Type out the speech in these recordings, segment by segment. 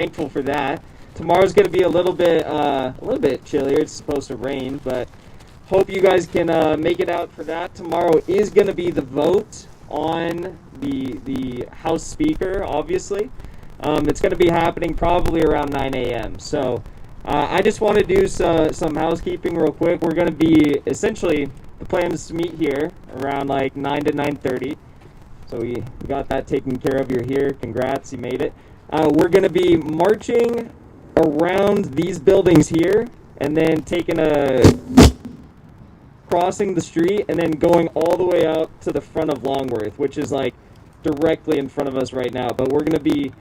thankful for that. Tomorrow's going to be a little bit chillier. It's supposed to rain, but hope you guys can make it out for that. Tomorrow is going to be the vote on the House Speaker, obviously. It's going to be happening probably around 9 a.m. So I just want to do some housekeeping real quick. We're going to be, essentially, the plan is to meet here around like 9 to 9:30. So we got that taken care of. You're here. Congrats, you made it. We're going to be marching around these buildings here and then crossing the street and then going all the way out to the front of Longworth, which is like directly in front of us right now. But we're going to be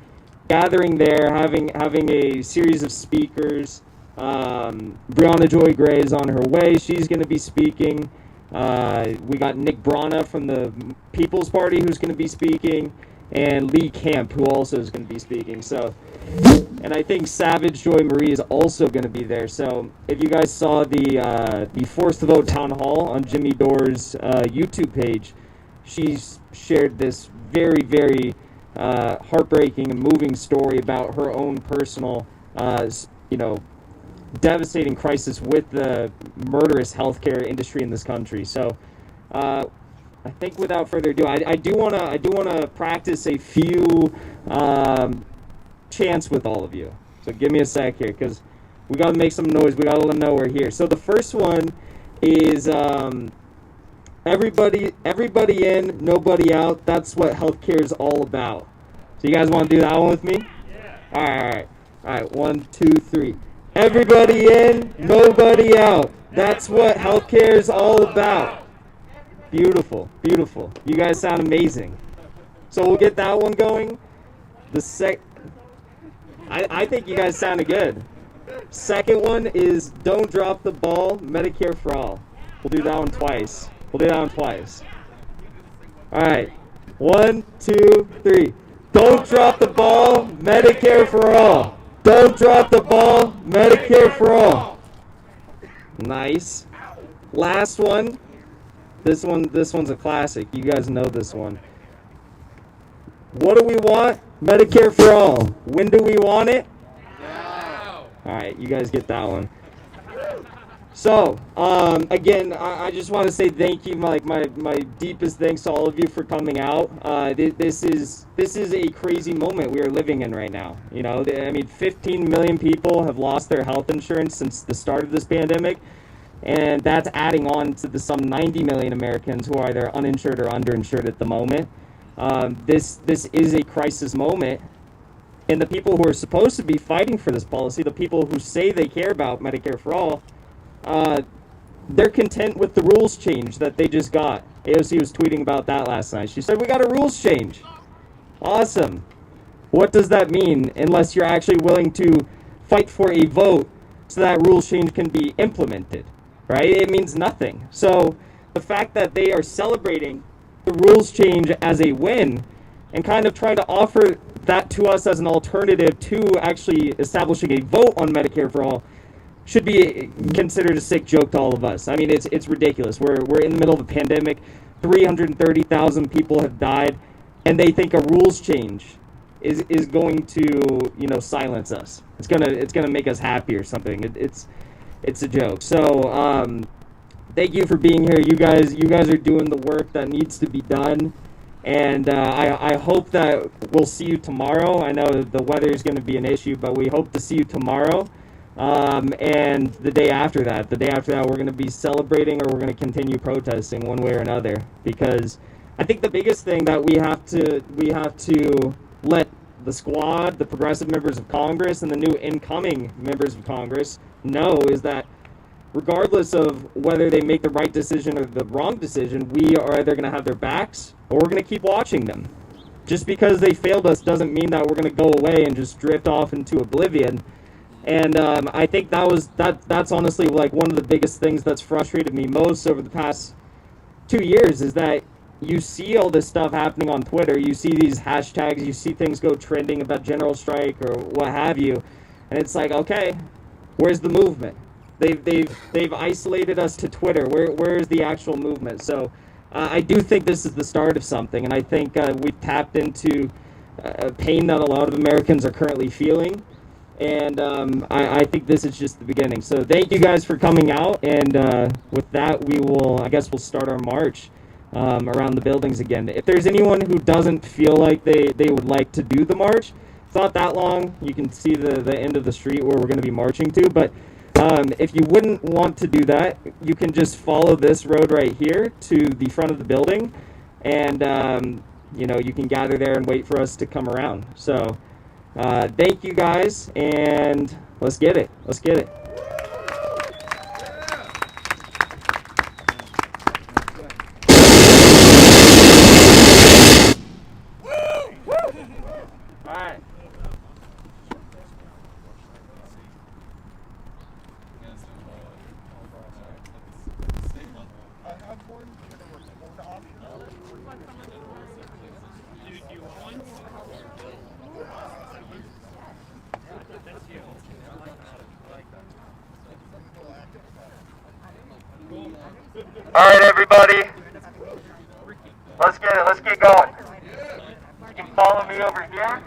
gathering there, having a series of speakers. Brianna Joy Gray is on her way. She's going to be speaking. We got Nick Brana from the People's Party who's going to be speaking, and Lee Camp, who also is going to be speaking. So, and I think Savage Joy Marie is also going to be there. So if you guys saw the Forced to Vote Town Hall on Jimmy Dore's YouTube page, she's shared this very, very heartbreaking and moving story about her own personal, devastating crisis with the murderous healthcare industry in this country. So, I think without further ado, I do wanna practice a few chants with all of you. So give me a sec here, because we gotta make some noise. We gotta let them know we're here. So the first one is everybody in, nobody out. That's what healthcare is all about. So you guys want to do that one with me? Yeah. All right. 1, 2, 3. Everybody in, nobody out. That's what healthcare is all about. Beautiful. You guys sound amazing. So we'll get that one going. I think you guys sounded good. Second one is don't drop the ball, Medicare for all. We'll do that one twice. All right. 1, 2, 3. Don't drop the ball, Medicare for all. Don't drop the ball, Medicare for all. Nice. Last one. This one's a classic. You guys know this one. What do we want? Medicare for all. When do we want it? Now. All right, you guys get that one. So, again, I just want to say thank you, my deepest thanks to all of you for coming out. This is a crazy moment we are living in right now. 15 million people have lost their health insurance since the start of this pandemic, and that's adding on to the some 90 million Americans who are either uninsured or underinsured at the moment. This is a crisis moment, and the people who are supposed to be fighting for this policy, the people who say they care about Medicare for all, they're content with the rules change that they just got. AOC was tweeting about that last night. She said, we got a rules change. Awesome. What does that mean unless you're actually willing to fight for a vote so that rules change can be implemented, right? It means nothing. So the fact that they are celebrating the rules change as a win and kind of trying to offer that to us as an alternative to actually establishing a vote on Medicare for all should be considered a sick joke to all of us. I mean, it's ridiculous. We're in the middle of a pandemic. 330,000 people have died, and they think a rules change is going to silence us. It's gonna make us happy or something. It's a joke. So thank you for being here. You guys are doing the work that needs to be done, and I hope that we'll see you tomorrow. I know the weather is going to be an issue, but we hope to see you tomorrow. And the day after that, we're going to be celebrating, or we're going to continue protesting one way or another. Because I think the biggest thing that we have to let the squad, the progressive members of Congress, and the new incoming members of Congress know is that regardless of whether they make the right decision or the wrong decision, we are either going to have their backs or we're going to keep watching them. Just because they failed us doesn't mean that we're going to go away and just drift off into oblivion. And I think that's honestly like one of the biggest things that's frustrated me most over the past 2 years is that you see all this stuff happening on Twitter, you see these hashtags, you see things go trending about general strike or what have you, and it's like, okay, where's the movement? They've isolated us to Twitter. Where is the actual movement? So I do think this is the start of something, and I think we've tapped into pain that a lot of Americans are currently feeling. And I think this is just the beginning. So thank you guys for coming out. And with that, we'll start our march around the buildings again. If there's anyone who doesn't feel like they would like to do the march, it's not that long. You can see the end of the street where we're going to be marching to. But if you wouldn't want to do that, you can just follow this road right here to the front of the building. And, you can gather there and wait for us to come around. So thank you guys, and let's get it. Let's get it. All right. All right, everybody. Let's get it. Let's get going. You can follow me over here.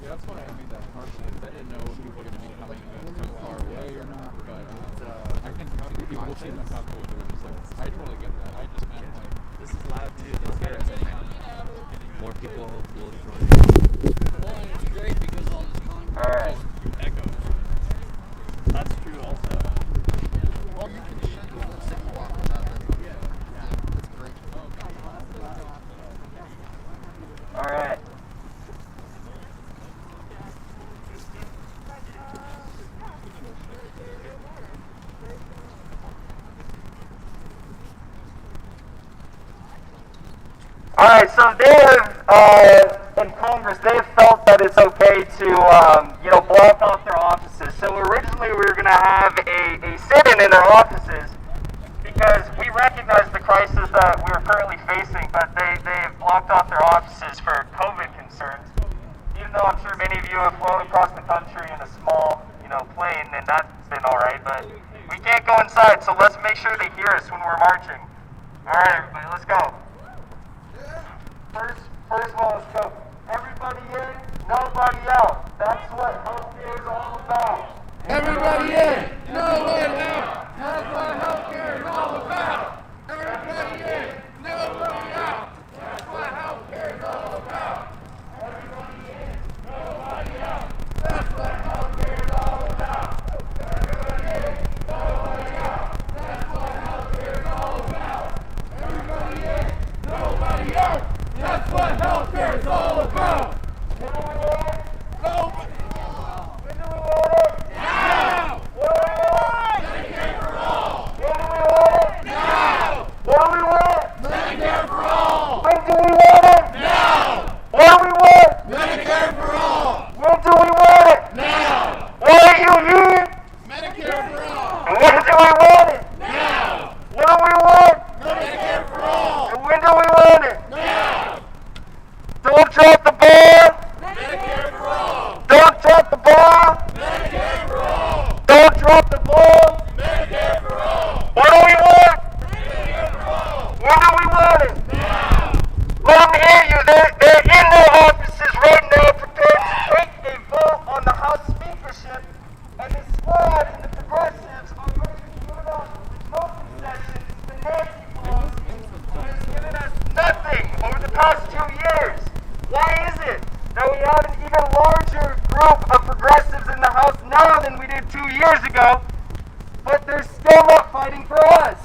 Yeah, that's why I made that partially. I didn't know if people were going to be coming from far away or not, but I can see people seem uncomfortable doing this. Like, I totally get that. I just meant like this is loud too. Let's get it. More people will join. Well, and it's great because all this content Alright. echoes. That's true also. Well, you can shut the whole city walk without that. Yeah, that's great. Alright. Alright, so they have, in Congress, they have felt that it's okay to, block off their offices. So originally we were going to have a sit-in in their offices because we recognize the crisis that we're currently facing, but they have blocked off their offices for COVID concerns. Even though I'm sure many of you have flown across the country in a small, plane, and that's been alright, but we can't go inside, so let's make sure they hear us when we're marching. Alright, everybody, let's go. First one, let's go. Everybody in, nobody out. That's what healthcare is all about. Everybody in, nobody out. That's what healthcare is all about. Everybody in, nobody out. That's what healthcare is all about. Everybody in, nobody out. That's what healthcare is all about. Everybody in, nobody out. That's what healthcare is all about. Everybody in, nobody out. That's what healthcare is all about. When do we want it? Nobody. When do we want it? Now. What do we want? Medicare for all. When do we want it? Now. What do we want? Medicare for all. When do we want it? Now. What do we want? Medicare for all. When do we want it? Now. What are you here? Medicare for all. And when do we want it? Now. What do we want? Medicare for all. And when do we want it? Now. Don't drop the ball. Medicare for all. Don't drop the ball. Medicare for all. Don't drop the ball. Medicare for all. What do we want? Medicare for all. When do we want it? Now. Let them hear you. They're in their offices right now prepared to take a vote on the House speakership, and the squad and the progressives are ready to give us no concessions to Nancy Pelosi, who has given us nothing over the past 2 years. Why is it that we have an even larger group of progressives in the House now than we did 2 years ago, but they're still not fighting for us?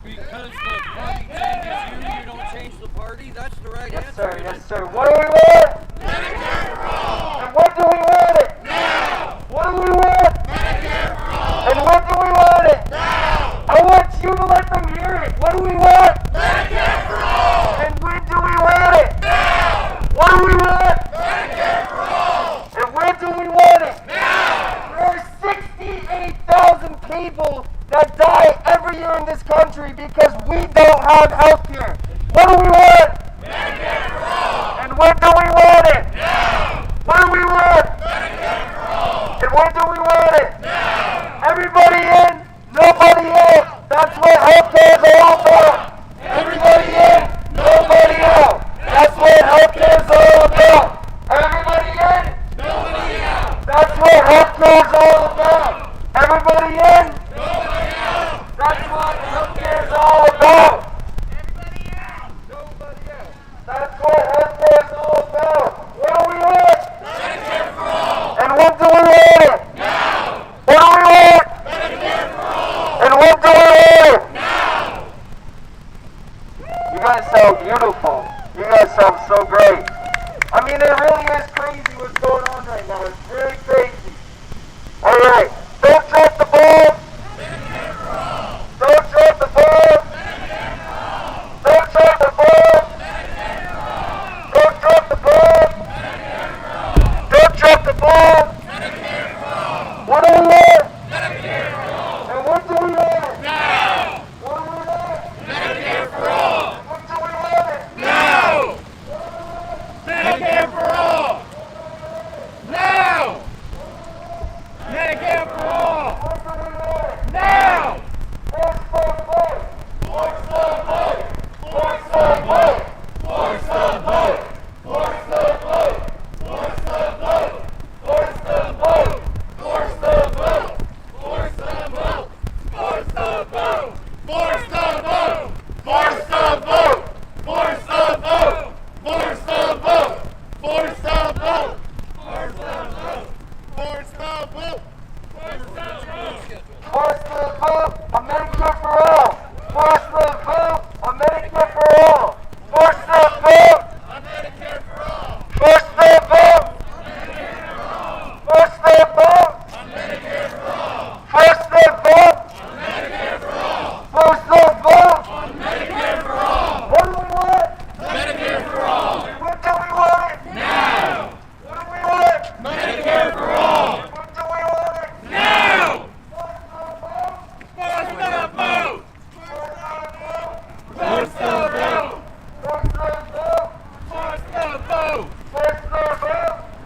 Because the party changes you don't change the party. That's the right answer. Yes, sir. What do we want? Medicare for all. And when do we want it? Now. What do we want? Medicare for all. And when do we want it? Now. I want you to let them hear it. What do we want? Medicare for all. And when do we want it? Now. What do we want? Medicare for all. And when do we want it? Now. There are 68,000 people that die every year in this country because we don't have health care. What do we want? Medicare for all. And when do we want it? Now. What do we want? Medicare for all. And when do we want it? Now. Everybody healthcare is all about. Everybody in, nobody out. That's what healthcare is all about. Everybody in, nobody out. That's what healthcare is all about. Everybody in, nobody out. That's what healthcare is all about. Everybody in, nobody out. That's what healthcare is all about. What do we want? Medicare for all. And when do we want it? Now. What do we want? Medicare for all. And when do we want it? Now. You guys sound beautiful. You guys sound so great. I mean, it really is crazy what's going on right now. It's really crazy. All right. Don't drop the ball. Medicare for all. Don't drop the ball. Medicare for all. Don't drop the ball. Medicare for all. Don't drop the ball. Medicare for all. Don't drop the ball. Medicare for all. What do we want? Medicare for all. And what do we want? Now. What do we want? Medicare for all. What do we want? Now. Medicare for all. Now. Medicare for all. What do we want? Now. Force the vote. Force the vote. Force the vote. Force the vote. Force the vote. Force the vote. Force the vote. Force the vote. Force the vote. Force the vote. Force the vote. Force the vote. Force the vote. Force the vote. Force the vote. Force the vote. Force the vote. Force the vote on Medicare for all. Force the vote on Medicare for all. Force the vote on Medicare for all. Force the vote on Medicare for all. Force the vote on Medicare for all. Force the vote on Medicare for all. Force the vote on Medicare for all. What do we want? Medicare for all. What do we want? Now. What do we want? Medicare for all. What do we want? Now. Force the vote! Force the vote! Force the vote! Force the vote!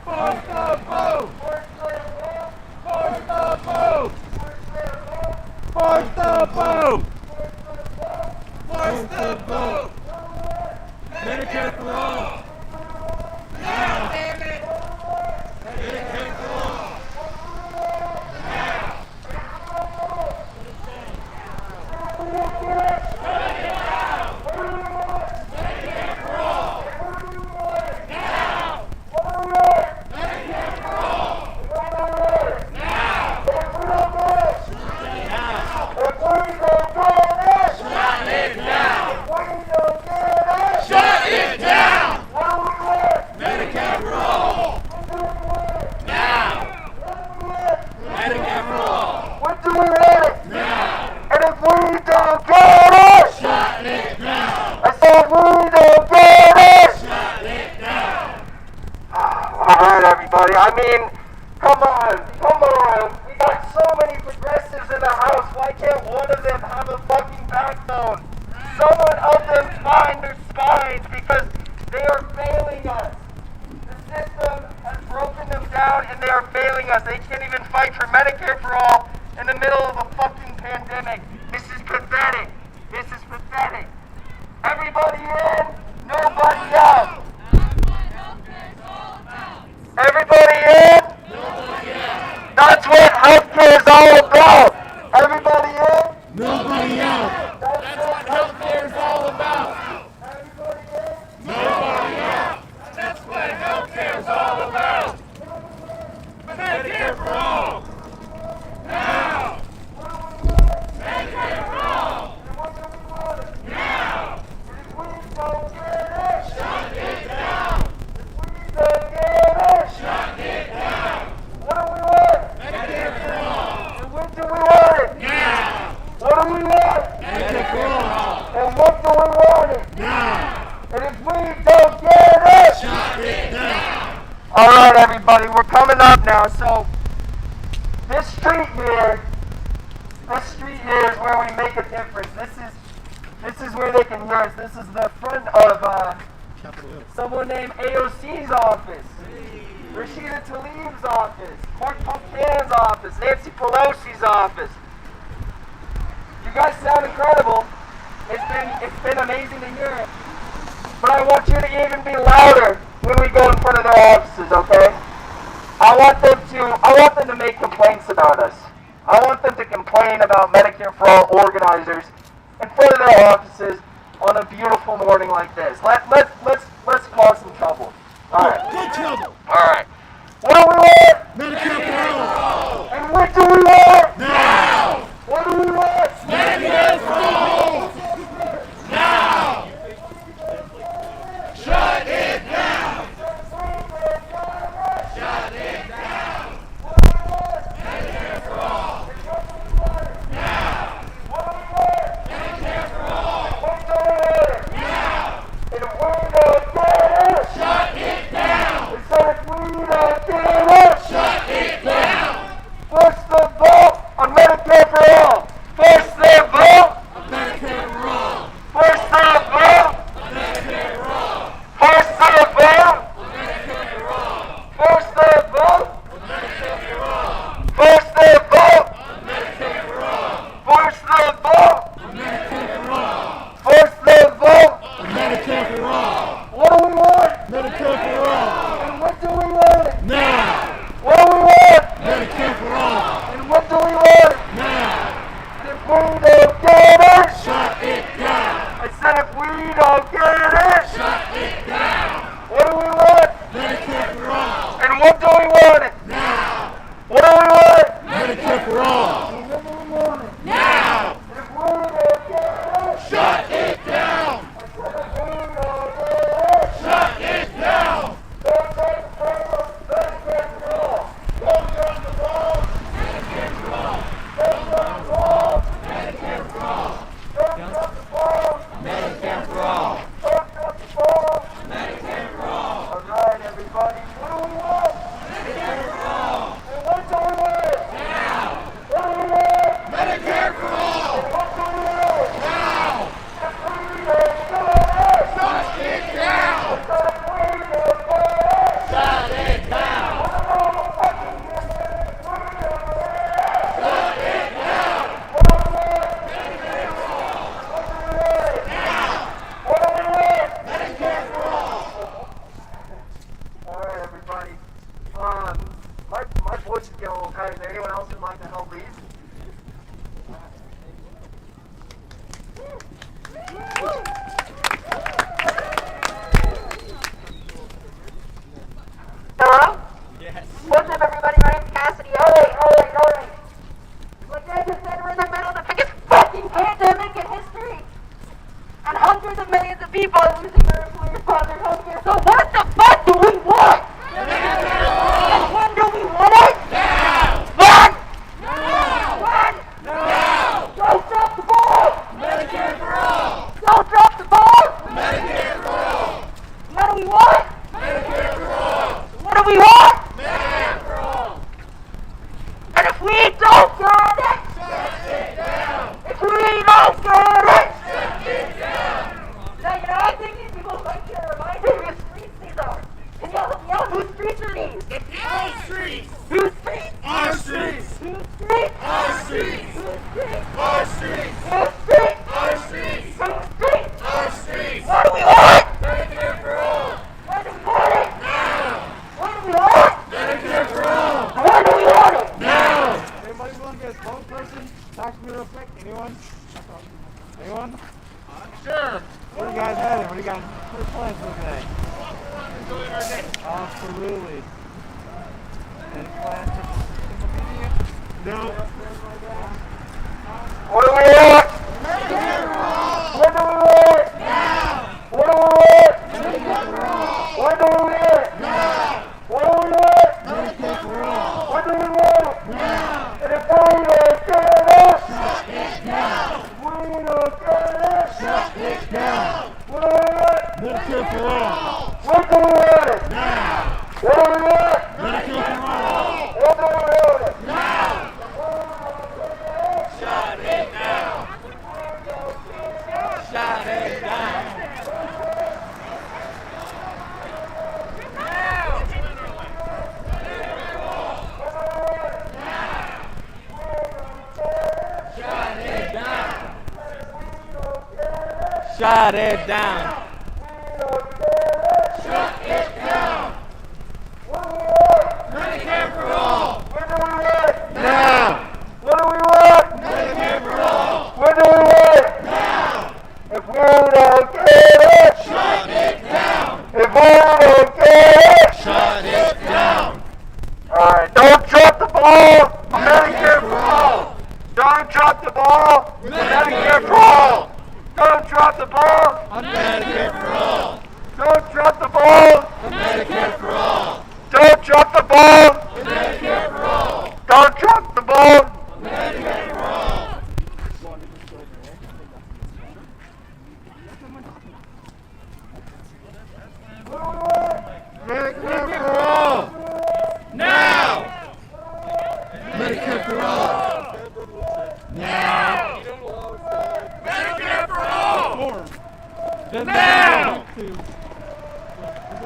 Force the vote! Force the vote! Force the vote! Force the vote! Force the vote! Medicare for all! Now! Damn it! Medicare for all! Now! What do we want? Now! And if we don't get it, shut it down! I said we don't get it, shut it down! Alright everybody, I mean, come on! We got so many progressives in the house, why can't one of them have a fucking backbone? Someone of them find their spines because they are failing us. The system has broken them down and they are failing us. They can't even fight for Medicare for all in the middle of a fucking pandemic. This is pathetic. This is pathetic. Everybody in, nobody out. Everybody in, nobody out. That's what healthcare is all about. Everybody in, nobody out. That's what healthcare is all about. Everybody in, nobody out. That's what healthcare is all about. Medicare for all. Now. Medicare for all. Now. If we don't get it, shut it down. If we don't get it, shut it down. What do we want? Medicare for all. And when do we want it? Now. What do we want? Medicare for all. And what do we want it? Now. And if we don't get it, shut it down. All right, everybody, we're coming up now. So this street here is where we make a difference. This is where they can hear us. This is the front of someone named AOC's office, Rashida Tlaib's office, Mark Pompeia's office, Nancy Pelosi's office. You You guys sound incredible. It's been amazing to hear it. But I want you to even be louder when we go in front of their offices, okay? I want them to make complaints about us. I want them to complain about Medicare for All organizers in front of their offices on a beautiful morning like this. Let's cause some trouble. All right. Good trouble. All right. What do we want? Medicare for all. And what do we want? Now. What do we want? Medicare for all. Now. Shut it down. Shut it down. Medicare for all. Now. Medicare for all. Now. And if we don't get it, Shut it down. and so if we don't get it, Shut it down. first the vote on Medicare for all. First the vote. Medicare for all. First the vote. Medicare for all. First the vote. Medicare for all. First the vote. Medicare for all. First the vote. Medicare for all. First the vote. Medicare for all. First the vote. Medicare for all. What do we want? Medicare for all. And what do we want? Now. What do we want? Medicare for all. And what do we want? Now. And if we don't get it, Shut it down. I said if we don't get it, Shut it down. what do we want? Medicare for all. And what do we want? Now. What do we want? Medicare for all. And what do we want? Now. And if we don't get it, Shut it down. I said if we don't get it, Shut it down. don't take the ball, Medicare for all. Don't take the ball, Medicare for all. don't take the ball, Medicare for all. don't take the ball, Medicare for all. don't take the ball. Medicare for all. All right, everybody. What do we want? Medicare for all. And what do we want? Now. What do we want? Medicare for all. And what do we want? Now. If we don't get it, Shut it down. if we don't get it, Shut it down. Shut it down. Medicare for all. all right, everybody. My voice is getting a little tired. Is there anyone else who'd like to help lead? Hello? Yes. What's up, everybody? My name's Cassidy. All right. Like I just said, we're in the middle of the biggest fucking pandemic in history. And hundreds of millions of people are losing their employer-sponsored health care. So what the fuck do we want? And when do we want it? Now. When? Now. When? Now. Don't drop the ball! Medicare for all. Don't drop the ball! Medicare for all. What do we want? Medicare for all. What do we want? Medicare for all. And if we don't get it, Shut it down. if we don't get it, Shut it down. now, I think these people like to remind me whose streets these are. Can y'all whose streets are these? Our streets. Whose streets? Our streets. Whose streets? Our streets. Whose streets? Our streets. Whose streets? Our streets. Whose streets? Our streets. What do we want? Medicare for all. When do we want it? Now. When do we want it? Medicare for all. When do we want it? Now. Anybody want to get a spokesperson? Talk to me real quick. Anyone? Anyone? Sure. What do you guys have? What do you guys? What are plans for today? Enjoying our day. Absolutely. Any plans for media? No. What do we want? Medicare for all. When do we want it? Now. What do we want? Medicare for all. When do we want it? Now. What do we want? Medicare for all. When do we want it? Now. And if we don't get it, Shut it down. if we don't get it, Shut it down. what do we want? Medicare for all. When do we want it? Now. What do we want? Medicare for all. When do we want it? Now. Shut it down. Shut it down. Shut it down. Shut it down. Shut it down. What do we want? Medicare for all. What do we want? Now. What do we want? Medicare for all. What do we want? Now. If we don't get it, Shut it down. if we don't get it, Shut it down. alright, don't drop the ball. Medicare for all. Don't drop the ball. Medicare for all. Don't drop the ball. Medicare for all. Don't drop the ball. Medicare for all. Don't drop the ball. Medicare for all. Don't drop the ball. Medicare for all. Medicare for all. Now. Medicare for all. Now. Medicare for all. Now.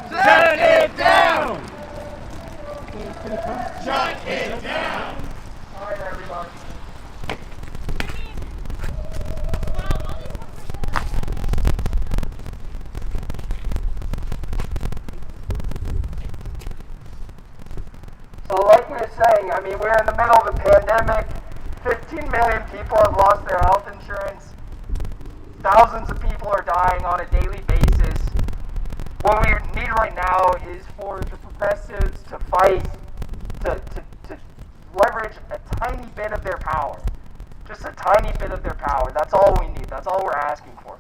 Shut it down. Shut it down. Alright, everybody. So like we were saying, I mean, we're in the middle of a pandemic. 15 million people have lost their health insurance. Thousands of people are dying on a daily basis. What we need right now is for the progressives to fight, to leverage a tiny bit of their power. Just a tiny bit of their power. That's all we need. That's all we're asking for.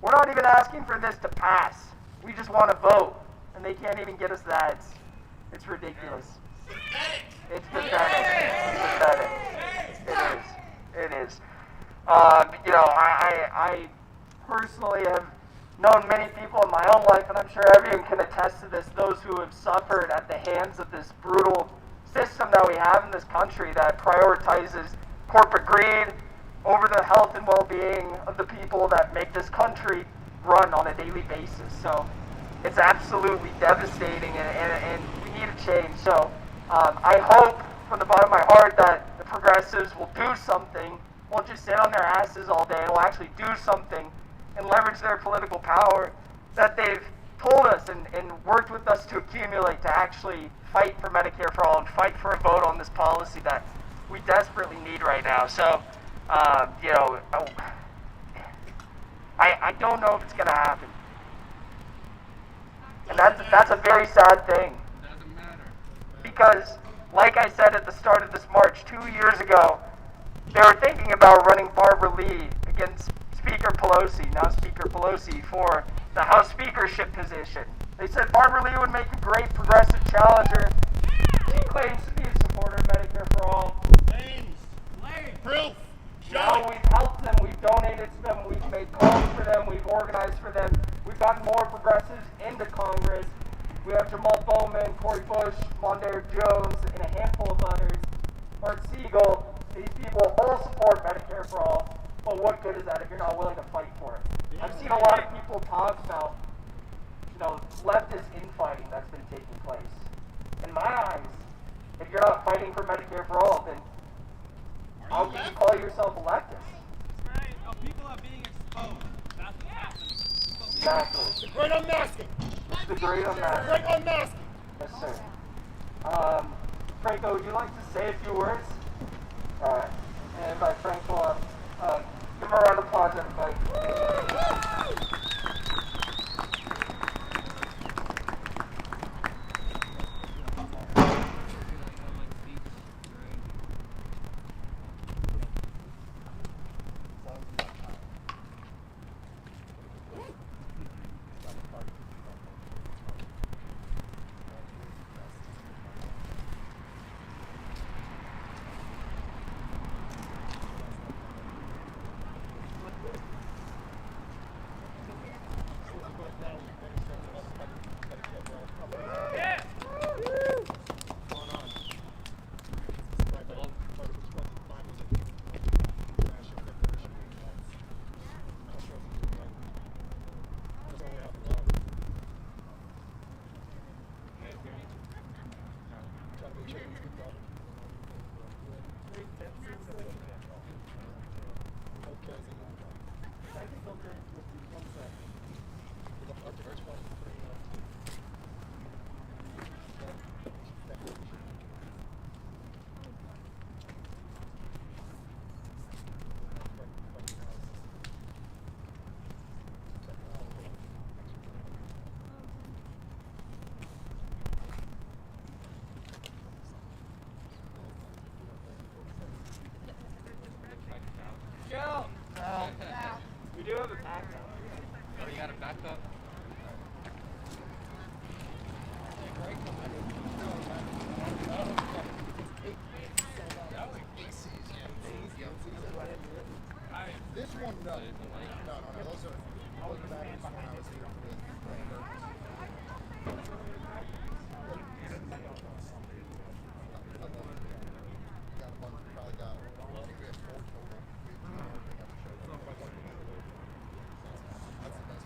We're not even asking for this to pass. We just want to vote. And they can't even get us that. It's ridiculous. It's pathetic. It's pathetic. It is. It is. You know, I personally have known many people in my own life, and I'm sure everyone can attest to this, those who have suffered at the hands of this brutal system that we have in this country that prioritizes corporate greed over the health and well-being of the people that make this country run on a daily basis. So it's absolutely devastating, and we need a change. So I hope from the bottom of my heart that the progressives will do something, won't just sit on their asses all day, and will actually do something and leverage their political power that they've told us and worked with us to accumulate to actually fight for Medicare for all and fight for a vote on this policy that we desperately need right now. So, you know, I don't know if it's going to happen. And that's a very sad thing. Doesn't matter. Because, like I said at the start of this march 2 years ago, they were thinking about running Barbara Lee against Speaker Pelosi, now Speaker Pelosi, for the House Speakership position. They said Barbara Lee would make a great progressive challenger. She claims to be a supporter of Medicare for all. Proof. Now we've helped them, we've donated to them, we've made calls for them, we've organized for them. We've gotten more progressives into Congress. We have Jamal Bowman, Cory Bush, Mondaire Jones, and a handful of others. Art Siegel. These people all support Medicare for all. But what good is that if you're not willing to fight for it? I've seen a lot of people talk about, you know, leftist infighting that's been taking place. In my eyes, if you're not fighting for Medicare for all, then how can you call yourself a leftist? Right. Oh, people are being exposed. That's what's happening. Exactly. Great unmasking. It's the great unmasking. Great unmasking. Yes, sir. Franco, would you like to say a few words? All right. And by Franco, give a round of applause, everybody. We do have a backup. Oh, you got a backup? This one, no. No. Those are batteries when I was here with got a bunch, probably got, I think we have 4 total. That's the best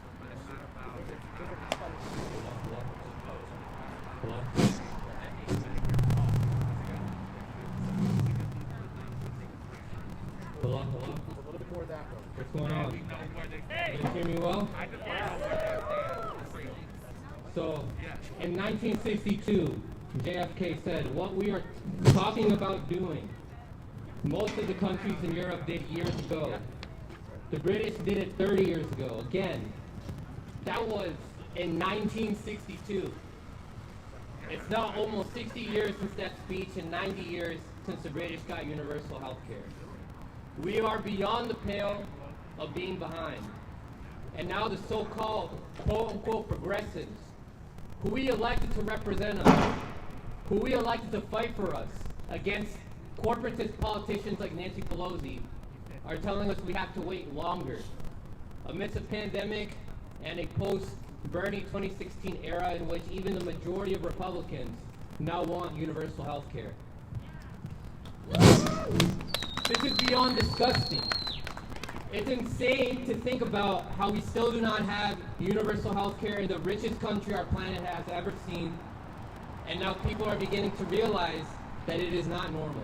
Hello? What's going on? Can you hear me well? So, in 1962, JFK said, what we are talking about doing, most of the countries in Europe did years ago. The British did it 30 years ago. Again, that was in 1962. It's now almost 60 years since that speech and 90 years since the British got universal health care. We are beyond the pale of being behind. And now the so-called quote-unquote progressives, who we elected to represent us, who we elected to fight for us against corporatist politicians like Nancy Pelosi, are telling us we have to wait longer. Amidst a pandemic and a post-Bernie 2016 era in which even the majority of Republicans now want universal health care. This is beyond disgusting. It's insane to think about how we still do not have universal health care in the richest country our planet has ever seen, and now people are beginning to realize that it is not normal.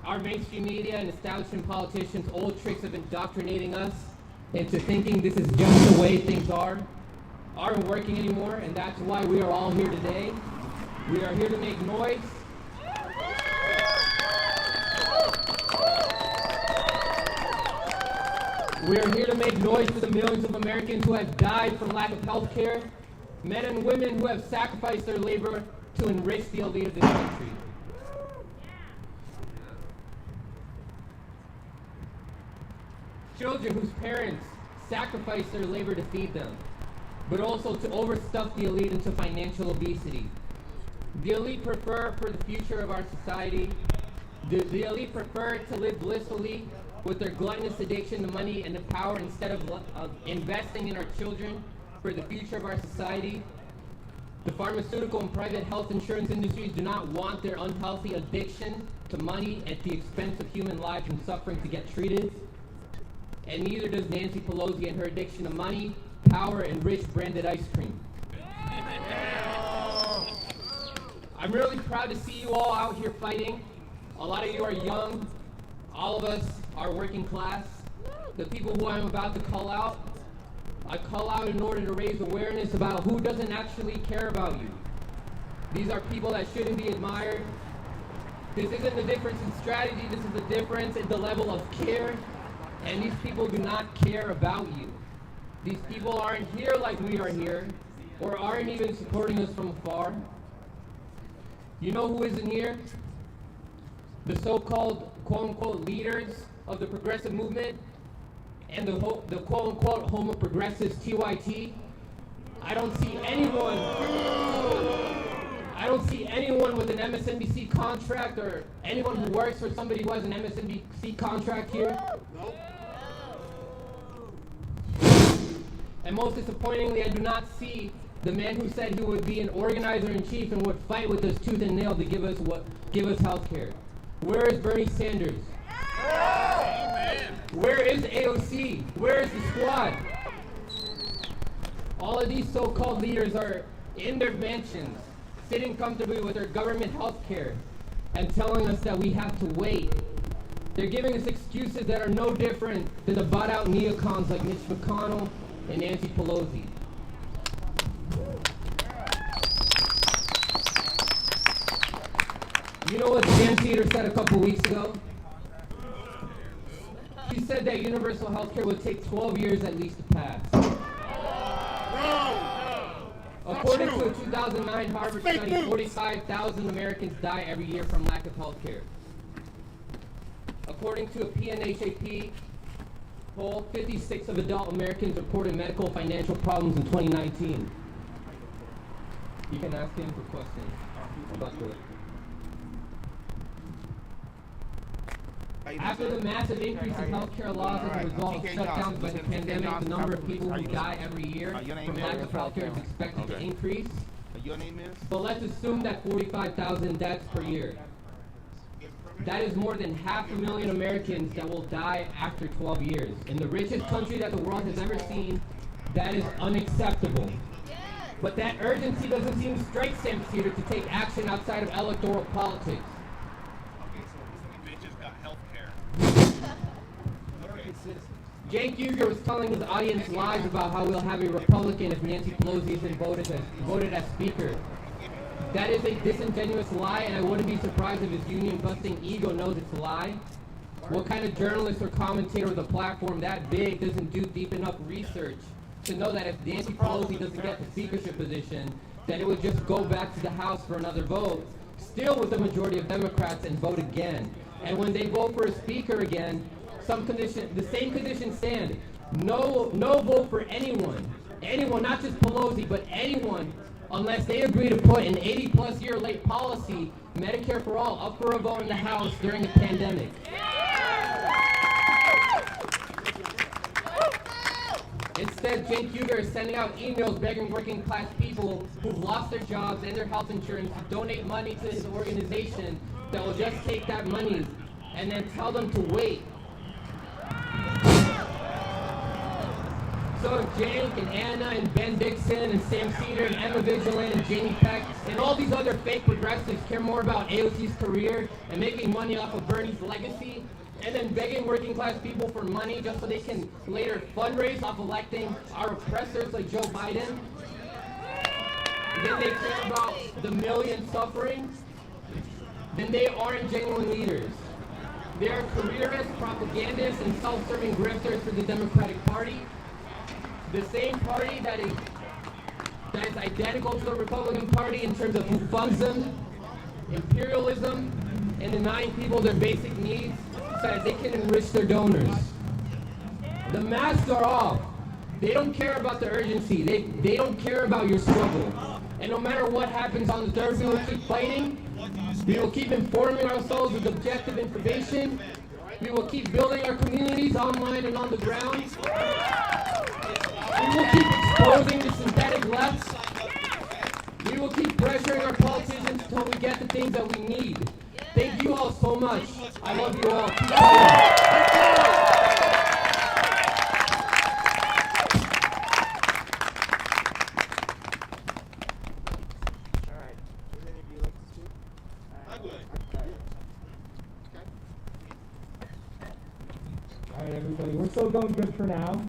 Our mainstream media and establishment politicians' old tricks of indoctrinating us into thinking this is just the way things aren't working anymore, and that's why we are all here today. We are here to make noise. We are here to make noise for the millions of Americans who have died from lack of health care, men and women who have sacrificed their labor to enrich the elite of this country. Children whose parents sacrificed their labor to feed them, but also to overstuff the elite into financial obesity. The elite prefer for the future of our society. The elite prefer to live blissfully with their gluttonous addiction to money and to power instead of investing in our children for the future of our society. The pharmaceutical and private health insurance industries do not want their unhealthy addiction to money at the expense of human lives and suffering to get treated. And neither does Nancy Pelosi and her addiction to money, power, and rich branded ice cream. I'm really proud to see you all out here fighting. A lot of you are young. All of us are working class. The people who I'm about to call out, I call out in order to raise awareness about who doesn't actually care about you. These are people that shouldn't be admired. This isn't the difference in strategy, this is the difference in the level of care. And these people do not care about you. These people aren't here like we are here, or aren't even supporting us from afar. You know who isn't here? The so-called quote-unquote leaders of the progressive movement and the quote-unquote homo progressives TYT. I don't see anyone with an MSNBC contract or anyone who works for somebody who has an MSNBC contract here. Nope. And most disappointingly, I do not see the man who said he would be an organizer-in-chief and would fight with us tooth and nail to give us health care. Where is Bernie Sanders? Where is AOC? Where is the squad? All of these so-called leaders are in their mansions, sitting comfortably with their government health care and telling us that we have to wait. They're giving us excuses that are no different than the bought-out neocons like Mitch McConnell and Nancy Pelosi. You know what Dan Teeter said a couple weeks ago? He said that universal health care would take 12 years at least to pass. According to a 2009 Harvard study, 45,000 Americans die every year from lack of health care. According to a PNHAP poll, 56 of adult Americans reported medical financial problems in 2019. You can ask him for questions about the... After the massive increase in healthcare laws as a result of shutdowns by the pandemic, the number of people who die every year from lack of healthcare is expected to increase. Your name is? But let's assume that 45,000 deaths per year. That is more than 500,000 Americans that will die after 12 years. In the richest country that the world has ever seen, that is unacceptable. But that urgency doesn't seem to strike Sam Cedar to take action outside of electoral politics. Cenk Uygur was telling his audience lies about how we'll have a Republican if Nancy Pelosi isn't voted as Speaker. That is a disingenuous lie, and I wouldn't be surprised if his union-busting ego knows it's a lie. What kind of journalist or commentator with a platform that big doesn't do deep enough research to know that if Nancy Pelosi doesn't get the speakership position, that it would just go back to the House for another vote, still with the majority of Democrats, and vote again. And when they vote for a speaker again, the same conditions stand. No vote for anyone, not just Pelosi, but anyone, unless they agree to put an 80-plus year late policy, Medicare for all, up for a vote in the House during the pandemic. Instead, Cenk Uygur is sending out emails begging working class people who've lost their jobs and their health insurance to donate money to his organization that will just take that money and then tell them to wait. So if Cenk and Anna and Ben Dixon and Sam Cedar and Emma Vigilant and Jamie Peck and all these other fake progressives care more about AOC's career and making money off of Bernie's legacy, and then begging working class people for money just so they can later fundraise off electing our oppressors like Joe Biden, then they care about the millions suffering, then they aren't genuine leaders. They are careerists, propagandists, and self-serving grifters for the Democratic Party. The same party that is identical to the Republican Party in terms of who funds them, imperialism, and denying people their basic needs so that they can enrich their donors. The masks are off. They don't care about the urgency. They don't care about your struggle. And no matter what happens on the third, we will keep fighting. We will keep informing ourselves with objective information. We will keep building our communities online and on the ground. We will keep exposing the synthetic left. We will keep pressuring our politicians until we get the things that we need. Thank you all so much. I love you all. Keep fighting. All right, everybody, we're still going good for now.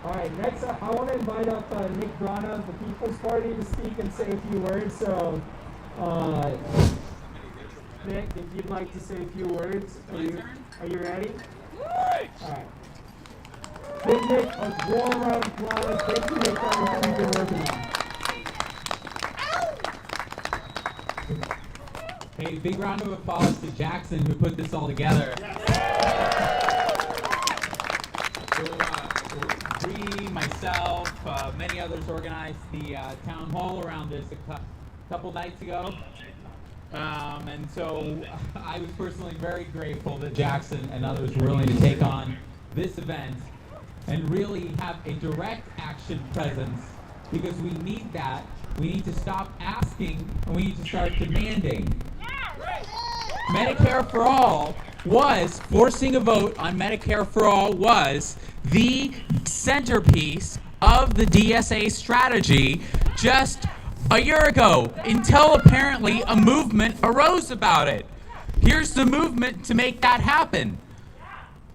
All right, next up, I want to invite up Nick Brana of the People's Party to speak and say a few words. So, Nick, if you'd like to say a few words, are you ready? All right. Give Nick a warm round of applause. Thank you, Nick, for everything you've been working on. Hey, big round of applause to Jackson who put this all together. So, we, myself, many others organized the town hall around this a couple nights ago. And so I was personally very grateful that Jackson and others were willing to take on this event and really have a direct action presence, because we need that. We need to stop asking and we need to start demanding. Medicare for All was, forcing a vote on Medicare for All was the centerpiece of the DSA strategy just a year ago, until apparently a movement arose about it. Here's the movement to make that happen.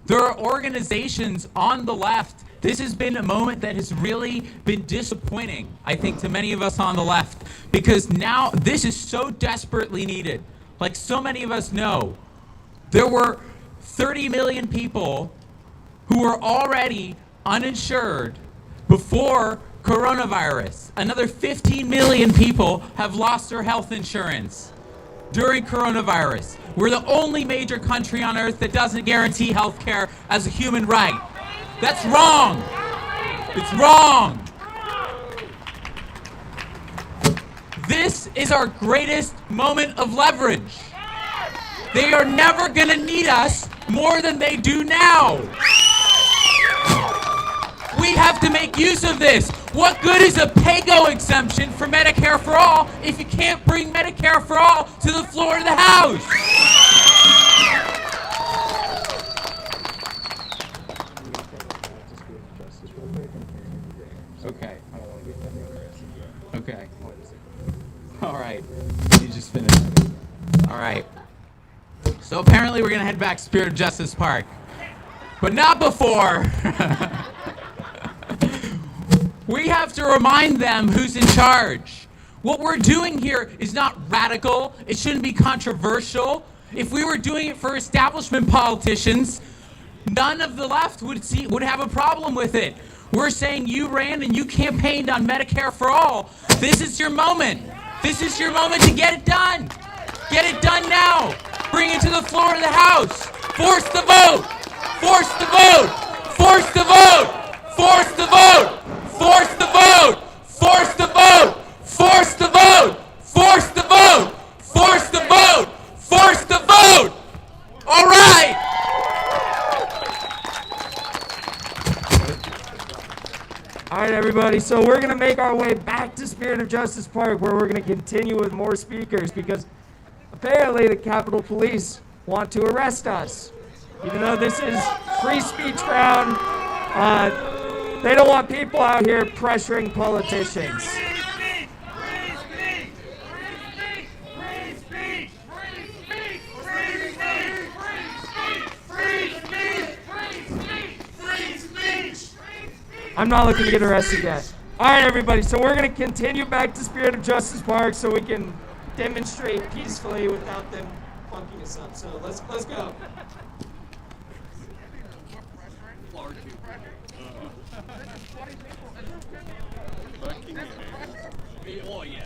There are organizations on the left. This has been a moment that has really been disappointing, I think, to many of us on the left, because now this is so desperately needed. Like so many of us know, there were 30 million people who were already uninsured before Coronavirus. Another 15 million people have lost their health insurance during coronavirus. We're the only major country on earth that doesn't guarantee health care as a human right. That's wrong. It's wrong. This is our greatest moment of leverage. They are never going to need us more than they do now. We have to make use of this. What good is a PAYGO exemption for Medicare for All if you can't bring Medicare for All to the floor of the House? Okay. Okay. All right. You just finished. All right. So apparently we're going to head back to Spirit of Justice Park. But not before. We have to remind them who's in charge. What we're doing here is not radical. It shouldn't be controversial. If we were doing it for establishment politicians, none of the left would have a problem with it. We're saying you ran and you campaigned on Medicare for All. This is your moment. This is your moment to get it done. Get it done now. Bring it to the floor of the House. Force the vote. Force the vote. Force the vote. Force the vote. Force the vote! Force the vote! Force the vote! Force the vote! Force the vote! Force the vote! All right! All right, everybody. So we're going to make our way back to Spirit of Justice Park, where we're going to continue with more speakers, because apparently the Capitol Police want to arrest us. Even though this is free speech ground, they don't want people out here pressuring politicians. I'm not looking to get arrested yet. All right, everybody. So we're going to continue back to Spirit of Justice Park so we can demonstrate peacefully without them funking us up. So let's go. Oh, yeah.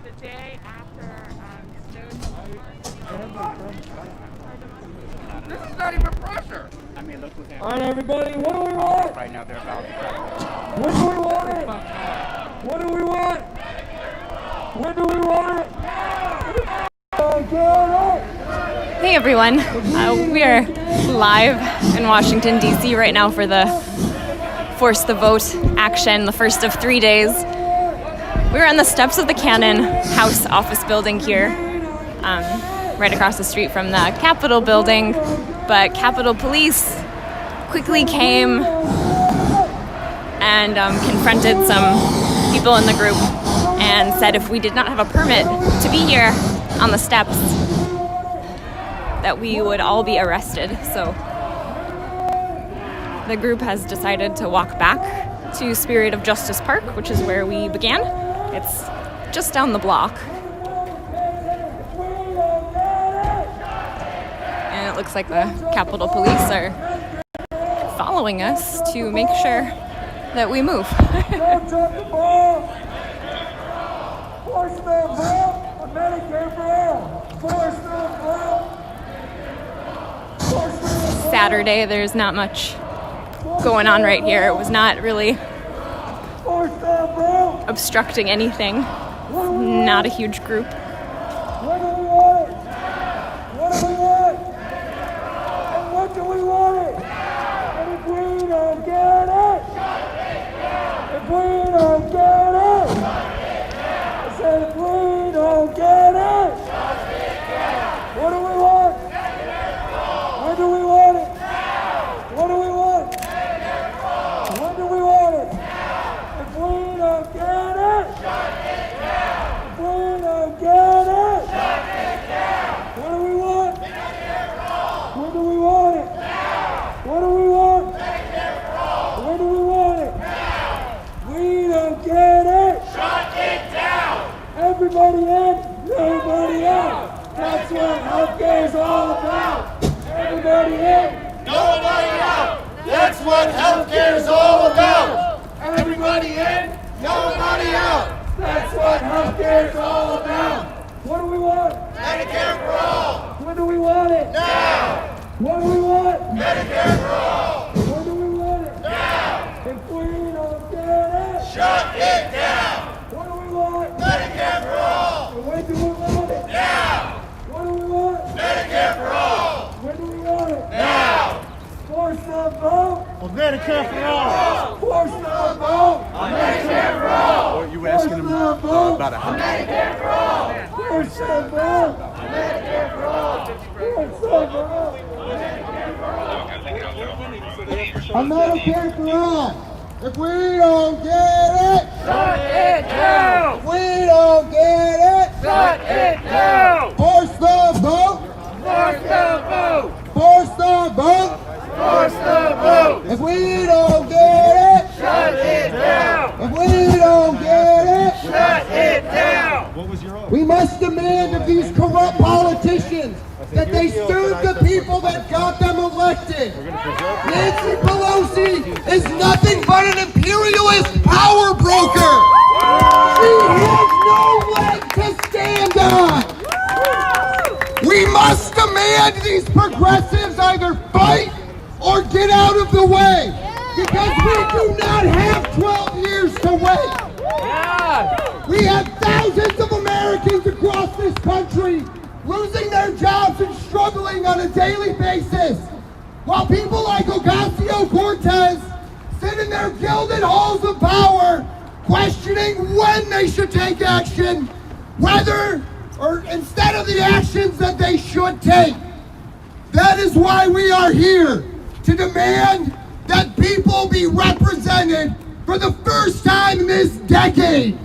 The day after This is not even pressure. I mean, look who's All right, everybody. What do we want? right now. They're about to When do we want it? What do we want? When do we want it? Hey everyone, we are live in Washington, D.C. right now for the Force the Vote action, the first of 3 days. We're on the steps of the Cannon House office building here, right across the street from the Capitol building, but Capitol Police quickly came and confronted some people in the group and said if we did not have a permit to be here on the steps, that we would all be arrested. So the group has decided to walk back to Spirit of Justice Park, which is where we began. It's just down the block. And it looks like the Capitol Police are following us to make sure that we move. Saturday, there's not much going on right here. It was not really obstructing anything. Not a huge group. What do we want? What do we want? And what do we want? And if we don't get it, if we don't get it, I said if we don't get it, what do we want? When do we want it? What do we want? When do we want it? If we don't get it, if we don't get it. Everybody in, nobody out. That's what healthcare is all about. Everybody in, Nobody out! That's what healthcare is all about! everybody in, Nobody out! that's what healthcare is all about. What do we want? Medicare for all! When do we want it? Now! What do we want? Medicare for all! When do we want it? Now! If we don't get it, Shut it down! what do we want? Medicare for all! And when do we want it? Now! What do we want? Medicare for all! When do we want it? Now! Force the vote. On Medicare for all. Force the vote. On Medicare for all! Are you asking him about a house? Medicare for all! Force the vote. Medicare for all! Force the vote. On Medicare for all. If we don't get it, Shut it down! if we don't get it, Shut it down! force the vote, Force the vote! force the vote. Force the vote! If we don't get it, Shut it down! if we don't get it, Shut it down! we must demand of these corrupt politicians that they serve the people that got them elected. Nancy Pelosi is nothing but an imperialist power broker. She has no leg to stand on. We must demand these progressives either fight or get out of the way, because we do not have 12 years to wait. We have thousands of Americans across this country losing their jobs and struggling on a daily basis, while people like Ocasio-Cortez sit in their gilded halls of power questioning when they should take action, whether or instead of the actions that they should take. That is why we are here, to demand that people be represented for the first time in this decade.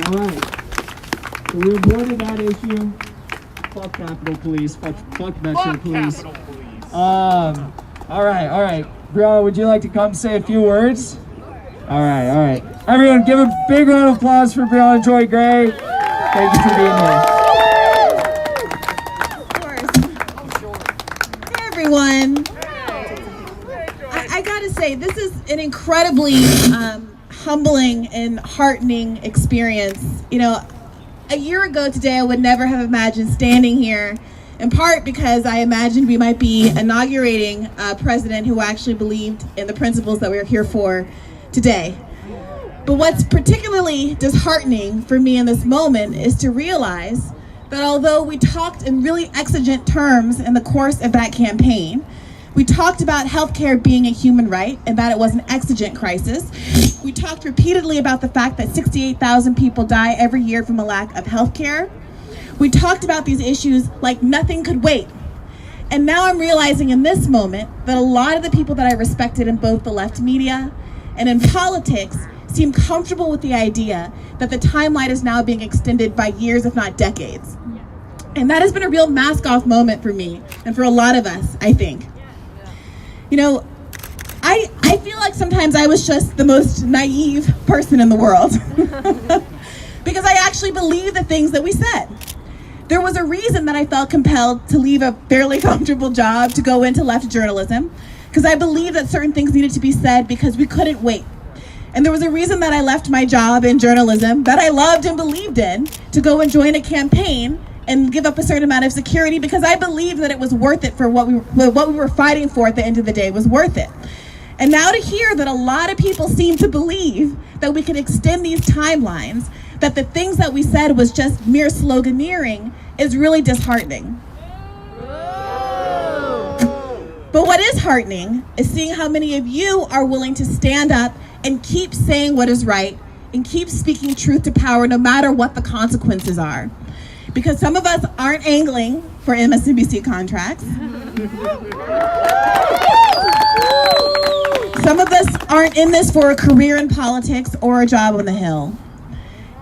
Alright. So we aborted that issue. Fuck Capitol Police. Fuck Metro Police. Alright. Brianna, would you like to come say a few words? Alright. Everyone give a big round of applause for Brianna Joy Gray. Thank you for being here. Hey everyone. I gotta say, this is an incredibly humbling and heartening experience. You know, a year ago today I would never have imagined standing here, in part because I imagined we might be inaugurating a president who actually believed in the principles that we're here for today. But what's particularly disheartening for me in this moment is to realize that although we talked in really exigent terms in the course of that campaign, we talked about healthcare being a human right and that it was an exigent crisis. We talked repeatedly about the fact that 68,000 people die every year from a lack of healthcare. We talked about these issues like nothing could wait. And now I'm realizing in this moment that a lot of the people that I respected in both the left media and in politics seem comfortable with the idea that the timeline is now being extended by years, if not decades. And that has been a real mask-off moment for me and for a lot of us, I think. You know, I feel like sometimes I was just the most naive person in the world because I actually believe the things that we said. There was a reason that I felt compelled to leave a fairly comfortable job to go into left journalism, because I believed that certain things needed to be said because we couldn't wait. And there was a reason that I left my job in journalism that I loved and believed in to go and join a campaign and give up a certain amount of security, because I believed that it was worth it for what we were fighting for at the end of the day was worth it. And now to hear that a lot of people seem to believe that we could extend these timelines, that the things that we said was just mere sloganeering, is really disheartening. But what is heartening is seeing how many of you are willing to stand up and keep saying what is right and keep speaking truth to power no matter what the consequences are. Because some of us aren't angling for MSNBC contracts. Some of us aren't in this for a career in politics or a job on the Hill.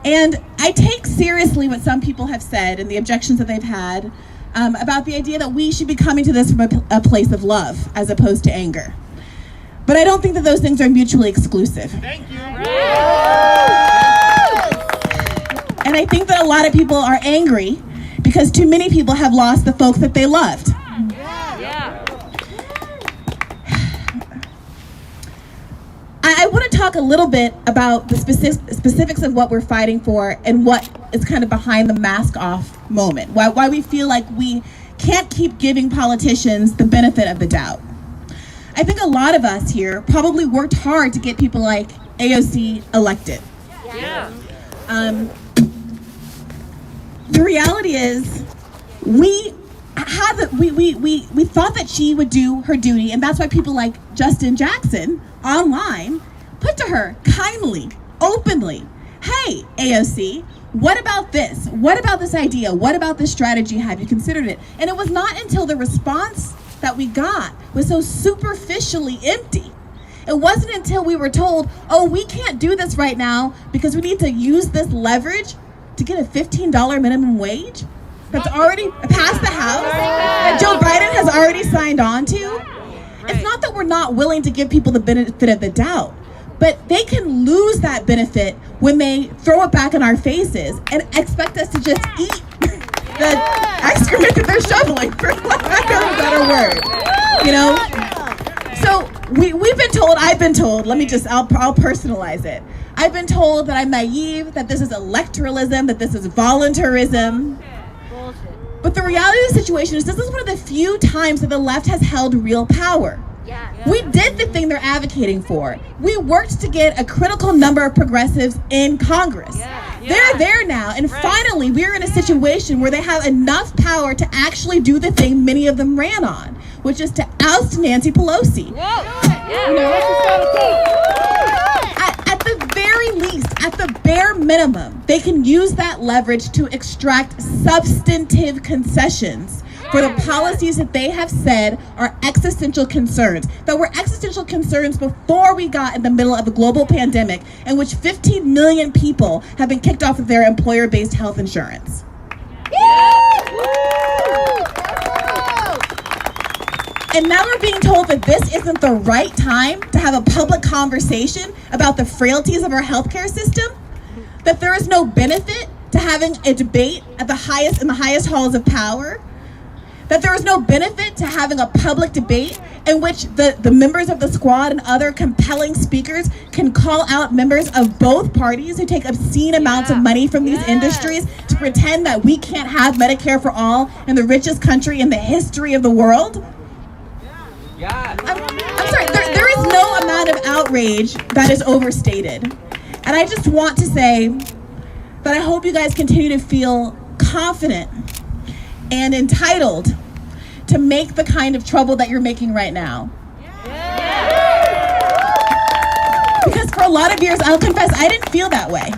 And I take seriously what some people have said and the objections that they've had about the idea that we should be coming to this from a place of love as opposed to anger. But I don't think that those things are mutually exclusive. Thank you. And I think that a lot of people are angry because too many people have lost the folks that they loved. I want to talk a little bit about the specifics of what we're fighting for and what is kind of behind the mask off moment. Why we feel like we can't keep giving politicians the benefit of the doubt. I think a lot of us here probably worked hard to get people like AOC elected. The reality is we thought that she would do her duty, and that's why people like Justin Jackson online put to her kindly, openly, hey, AOC, what about this? What about this idea? What about this strategy? Have you considered it? And it was not until the response that we got was so superficially empty. It wasn't until we were told, oh, we can't do this right now because we need to use this leverage to get a $15 minimum wage that's already passed the House, that Joe Biden has already signed on to. It's not that we're not willing to give people the benefit of the doubt, but they can lose that benefit when they throw it back in our faces and expect us to just eat the excrement that they're shoveling, for lack of a better word. You know? So we've been told, I've been told, I'll personalize it. I've been told that I'm naive, that this is electoralism, that this is voluntarism. But the reality of the situation is this is one of the few times that the left has held real power. We did the thing they're advocating for. We worked to get a critical number of progressives in Congress. They're there now, and finally we're in a situation where they have enough power to actually do the thing many of them ran on, which is to oust Nancy Pelosi. At the very least, at the bare minimum, they can use that leverage to extract substantive concessions for the policies that they have said are existential concerns, that were existential concerns before we got in the middle of a global pandemic in which 15 million people have been kicked off of their employer-based health insurance. And now we're being told that this isn't the right time to have a public conversation about the frailties of our healthcare system, that there is no benefit to having a debate at the highest halls of power, that there is no benefit to having a public debate in which the members of the squad and other compelling speakers can call out members of both parties who take obscene amounts of money from these industries to pretend that we can't have Medicare for all in the richest country in the history of the world. I'm sorry, there is no amount of outrage that is overstated. And I just want to say that I hope you guys continue to feel confident and entitled to make the kind of trouble that you're making right now. Because for a lot of years, I'll confess, I didn't feel that way.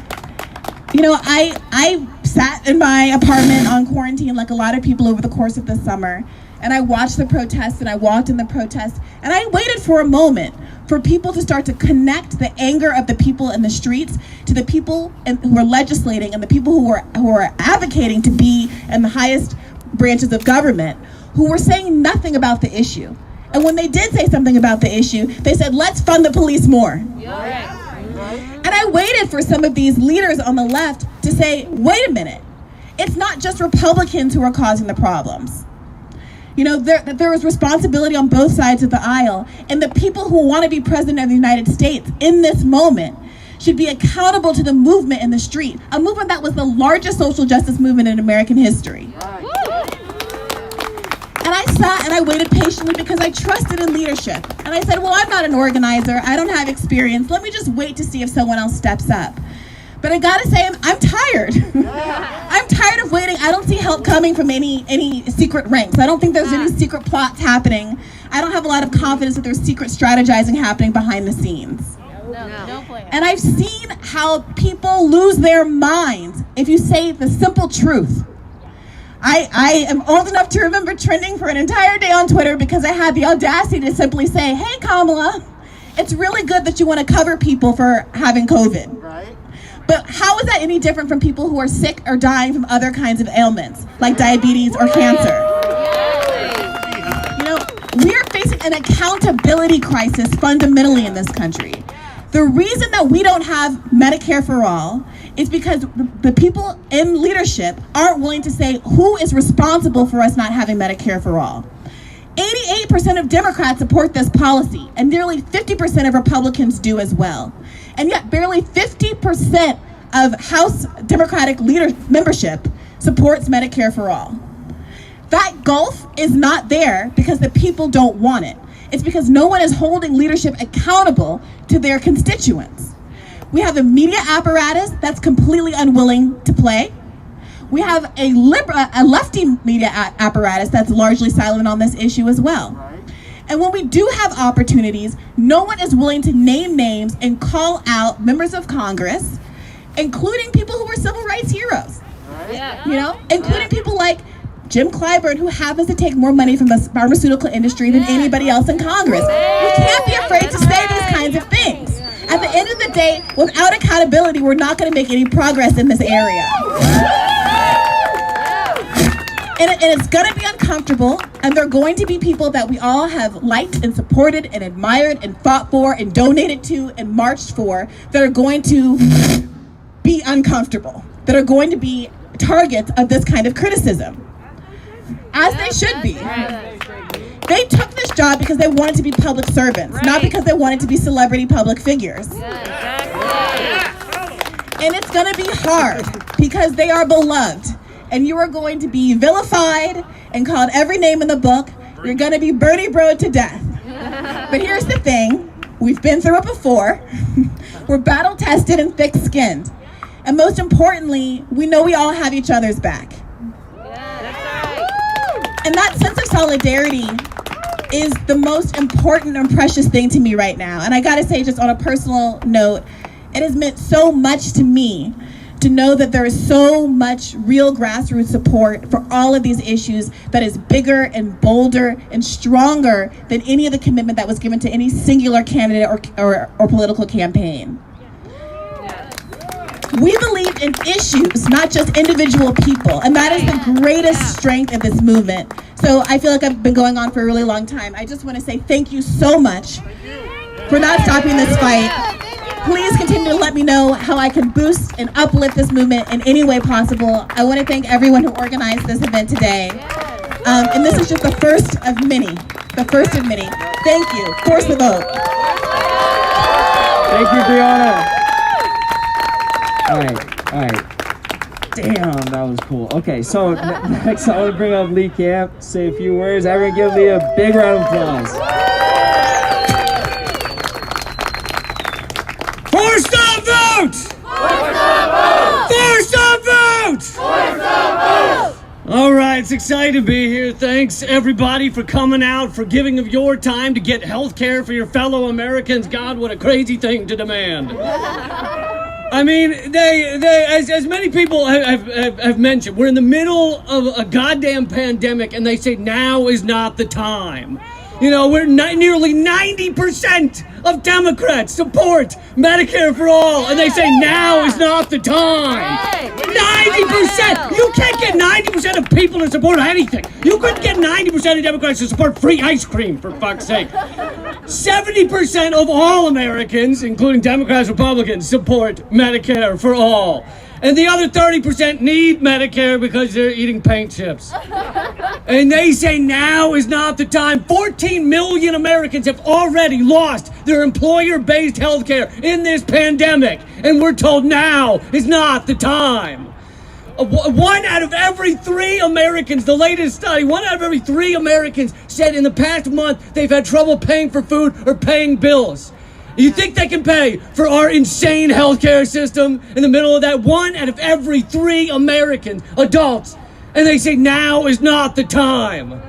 You know, I sat in my apartment on quarantine like a lot of people over the course of the summer, and I watched the protests and I walked in the protests, and I waited for a moment for people to start to connect the anger of the people in the streets to the people who are legislating and the people who are advocating to be in the highest branches of government, who were saying nothing about the issue. And when they did say something about the issue, they said, let's fund the police more. And I waited for some of these leaders on the left to say, wait a minute, it's not just Republicans who are causing the problems. You know, there is responsibility on both sides of the aisle, and the people who want to be president of the United States in this moment should be accountable to the movement in the street, a movement that was the largest social justice movement in American history. And I sat and I waited patiently because I trusted in leadership. And I said, well, I'm not an organizer, I don't have experience, let me just wait to see if someone else steps up. But I gotta say, I'm tired. I'm tired of waiting. I don't see help coming from any secret ranks. I don't think there's any secret plots happening. I don't have a lot of confidence that there's secret strategizing happening behind the scenes. No plan. And I've seen how people lose their minds if you say the simple truth. I am old enough to remember trending for an entire day on Twitter because I had the audacity to simply say, hey, Kamala, it's really good that you want to cover people for having COVID. Right. But how is that any different from people who are sick or dying from other kinds of ailments, like diabetes or cancer? You know, we are facing an accountability crisis fundamentally in this country. The reason that we don't have Medicare for all is because the people in leadership aren't willing to say who is responsible for us not having Medicare for all. 88% of Democrats support this policy, and nearly 50% of Republicans do as well. And yet barely 50% of House Democratic membership supports Medicare for all. That gulf is not there because the people don't want it. It's because no one is holding leadership accountable to their constituents. We have a media apparatus that's completely unwilling to play. We have a lefty media apparatus that's largely silent on this issue as well. And when we do have opportunities, no one is willing to name names and call out members of Congress, including people who were civil rights heroes. You know, including people like Jim Clyburn, who happens to take more money from the pharmaceutical industry than anybody else in Congress. We can't be afraid to say these kinds of things. At the end of the day, without accountability, we're not going to make any progress in this area. And it's going to be uncomfortable, and there are going to be people that we all have liked and supported and admired and fought for and donated to and marched for that are going to be uncomfortable, that are going to be targets of this kind of criticism, as they should be. They took this job because they wanted to be public servants, not because they wanted to be celebrity public figures. And it's going to be hard because they are beloved. And you are going to be vilified and called every name in the book. You're going to be Bernie Broed to death. But here's the thing. We've been through it before. We're battle tested and thick-skinned. And most importantly, we know we all have each other's back. And that sense of solidarity is the most important and precious thing to me right now. And I gotta say, just on a personal note, it has meant so much to me to know that there is so much real grassroots support for all of these issues that is bigger and bolder and stronger than any of the commitment that was given to any singular candidate or political campaign. We believe in issues, not just individual people, and that is the greatest strength of this movement. So I feel like I've been going on for a really long time. I just want to say thank you so much for not stopping this fight. Please continue to let me know how I can boost and uplift this movement in any way possible. I want to thank everyone who organized this event today. And this is just the first of many. The first of many. Thank you. Force the vote. Thank you, Brianna. All right. Damn, that was cool. Okay, so next I want to bring up Lee Camp, say a few words. Everyone give Lee a big round of applause. Force the vote! Force the vote! Force the vote! All right, it's exciting to be here. Thanks, everybody, for coming out, for giving of your time to get health care for your fellow Americans. God, what a crazy thing to demand. I mean, as many people have mentioned, we're in the middle of a goddamn pandemic, and they say now is not the time. You know, nearly 90% of Democrats support Medicare for all, and they say now is not the time. 90%! You can't get 90% of people to support anything. You couldn't get 90% of Democrats to support free ice cream, for fuck's sake. 70% of all Americans, including Democrats, Republicans, support Medicare for all. And the other 30% need Medicare because they're eating paint chips. And they say now is not the time. 14 million Americans have already lost their employer-based health care in this pandemic. And we're told now is not the time. 1 out of every 3 Americans, the latest study, 1 out of every 3 Americans said in the past month they've had trouble paying for food or paying bills. You think they can pay for our insane healthcare system in the middle of that? 1 out of every 3 American adults. And they say now is not the time.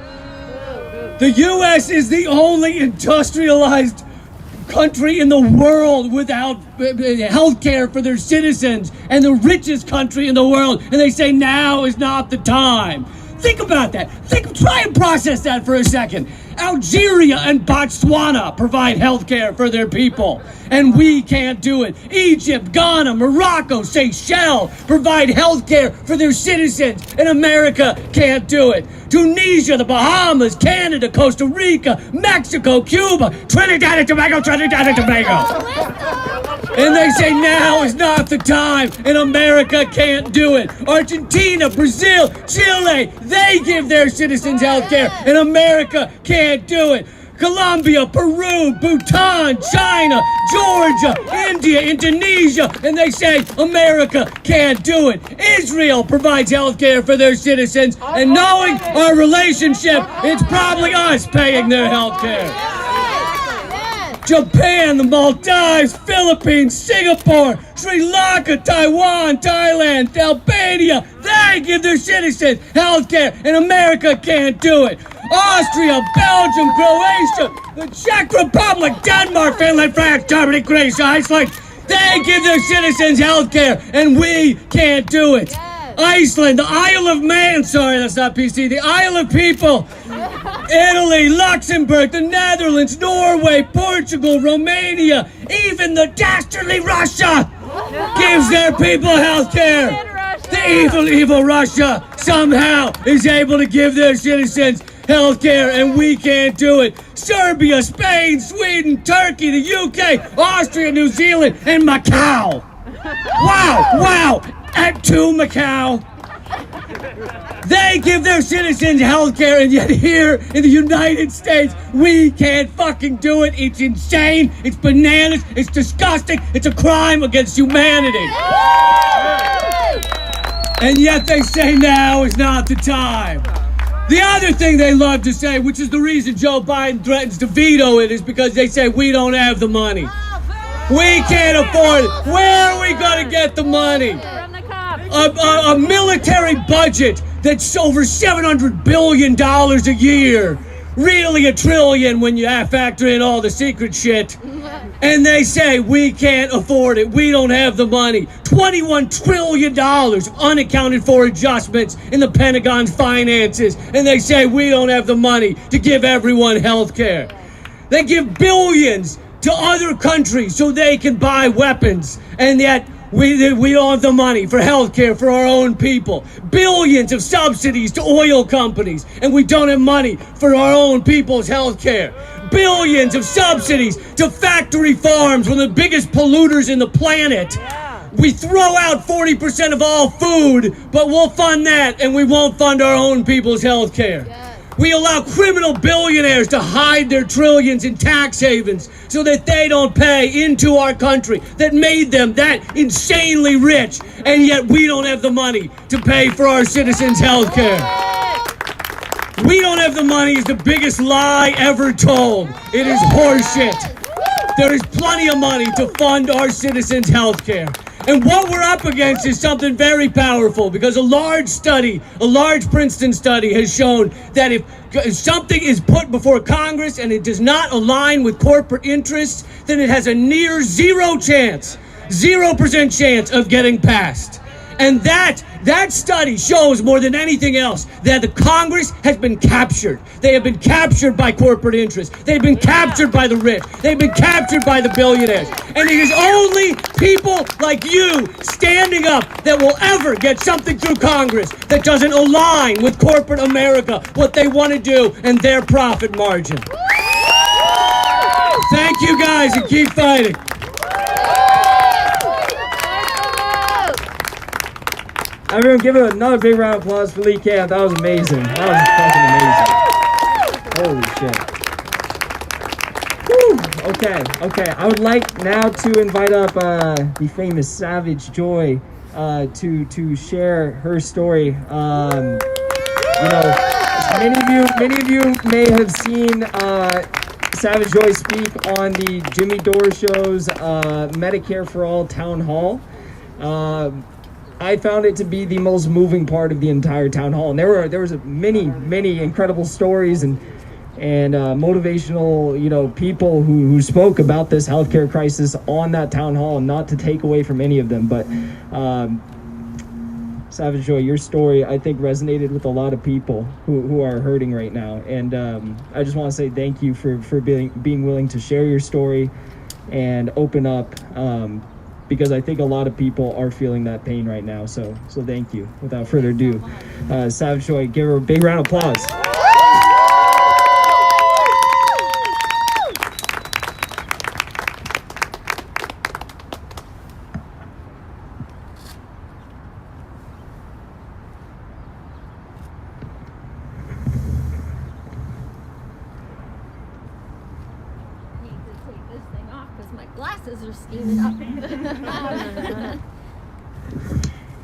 The U.S. is the only industrialized country in the world without healthcare for their citizens, and the richest country in the world. And they say now is not the time. Think about that. Try and process that for a second. Algeria and Botswana provide health care for their people, and we can't do it. Egypt, Ghana, Morocco, Seychelles provide health care for their citizens, and America can't do it. Tunisia, the Bahamas, Canada, Costa Rica, Mexico, Cuba, Trinidad and Tobago. And they say now is not the time, and America can't do it. Argentina, Brazil, Chile, they give their citizens health care, and America can't do it. Colombia, Peru, Bhutan, China, Georgia, India, Indonesia, and they say America can't do it. Israel provides health care for their citizens, and knowing our relationship, it's probably us paying their health care. Japan, the Maldives, Philippines, Singapore, Sri Lanka, Taiwan, Thailand, Albania, they give their citizens health care, and America can't do it. Austria, Belgium, Croatia, the Czech Republic, Denmark, Finland, France, Germany, Greece, Iceland, they give their citizens health care, and we can't do it. Iceland, the Isle of Man, sorry, that's not PC, the Isle of People, Italy, Luxembourg, the Netherlands, Norway, Portugal, Romania, even the dastardly Russia gives their people health care. The evil Russia somehow is able to give their citizens health care, and we can't do it. Serbia, Spain, Sweden, Turkey, the UK, Austria, New Zealand, and Macau. Wow, to Macau. They give their citizens health care, and yet here in the United States, we can't fucking do it. It's insane, it's bananas, it's disgusting, it's a crime against humanity. And yet they say now is not the time. The other thing they love to say, which is the reason Joe Biden threatens to veto it, is because they say we don't have the money. We can't afford it. Where are we going to get the money? A military budget that's over $700 billion a year. Really $1 trillion when you factor in all the secret shit. And they say we can't afford it. We don't have the money. $21 trillion unaccounted for adjustments in the Pentagon's finances. And they say we don't have the money to give everyone health care. They give billions to other countries so they can buy weapons. And yet we don't have the money for health care for our own people. Billions of subsidies to oil companies, and we don't have money for our own people's health care. Billions of subsidies to factory farms, one of the biggest polluters in the planet. We throw out 40% of all food, but we'll fund that, and we won't fund our own people's health care. We allow criminal billionaires to hide their trillions in tax havens so that they don't pay into our country that made them that insanely rich, and yet we don't have the money to pay for our citizens' health care. We don't have the money is the biggest lie ever told. It is horseshit. There is plenty of money to fund our citizens' health care. And what we're up against is something very powerful, because a large Princeton study has shown that if something is put before Congress and it does not align with corporate interests, then it has a near 0% chance of getting passed. And that study shows more than anything else that the Congress has been captured. They have been captured by corporate interests. They've been captured by the rich. They've been captured by the billionaires. And it is only people like you standing up that will ever get something through Congress that doesn't align with corporate America, what they want to do, and their profit margin. Thank you guys, and keep fighting. Everyone give it another big round of applause for Lee Camp. That was amazing. That was fucking amazing. Holy shit. Okay. I would like now to invite up the famous Savage Joy to share her story. Many of you may have seen Savage Joy speak on the Jimmy Dore Show's Medicare for All town hall. I found it to be the most moving part of the entire town hall, and there was many incredible stories and motivational people who spoke about this healthcare crisis on that town hall. Not to take away from any of them, but Savage Joy, your story, I think, resonated with a lot of people who are hurting right now. And I just want to say thank you for being willing to share your story and open up, because I think a lot of people are feeling that pain right now. So thank you. Without further ado, Savage Joy, give her a big round of applause.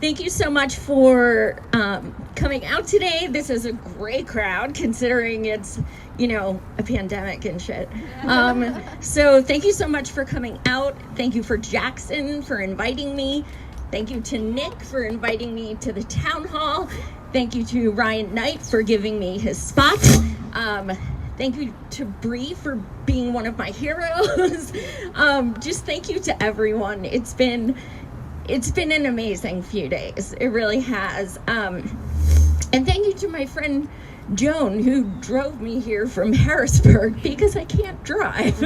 Thank you so much for coming out today. This is a great crowd considering it's, a pandemic and shit. So thank you so much for coming out. Thank you for Jackson for inviting me. Thank you to Nick for inviting me to the town hall. Thank you to Ryan Knight for giving me his spot. Thank you to Bree for being one of my heroes. Just thank you to everyone. It's been an amazing few days. It really has. And thank you to my friend Joan, who drove me here from Harrisburg because I can't drive.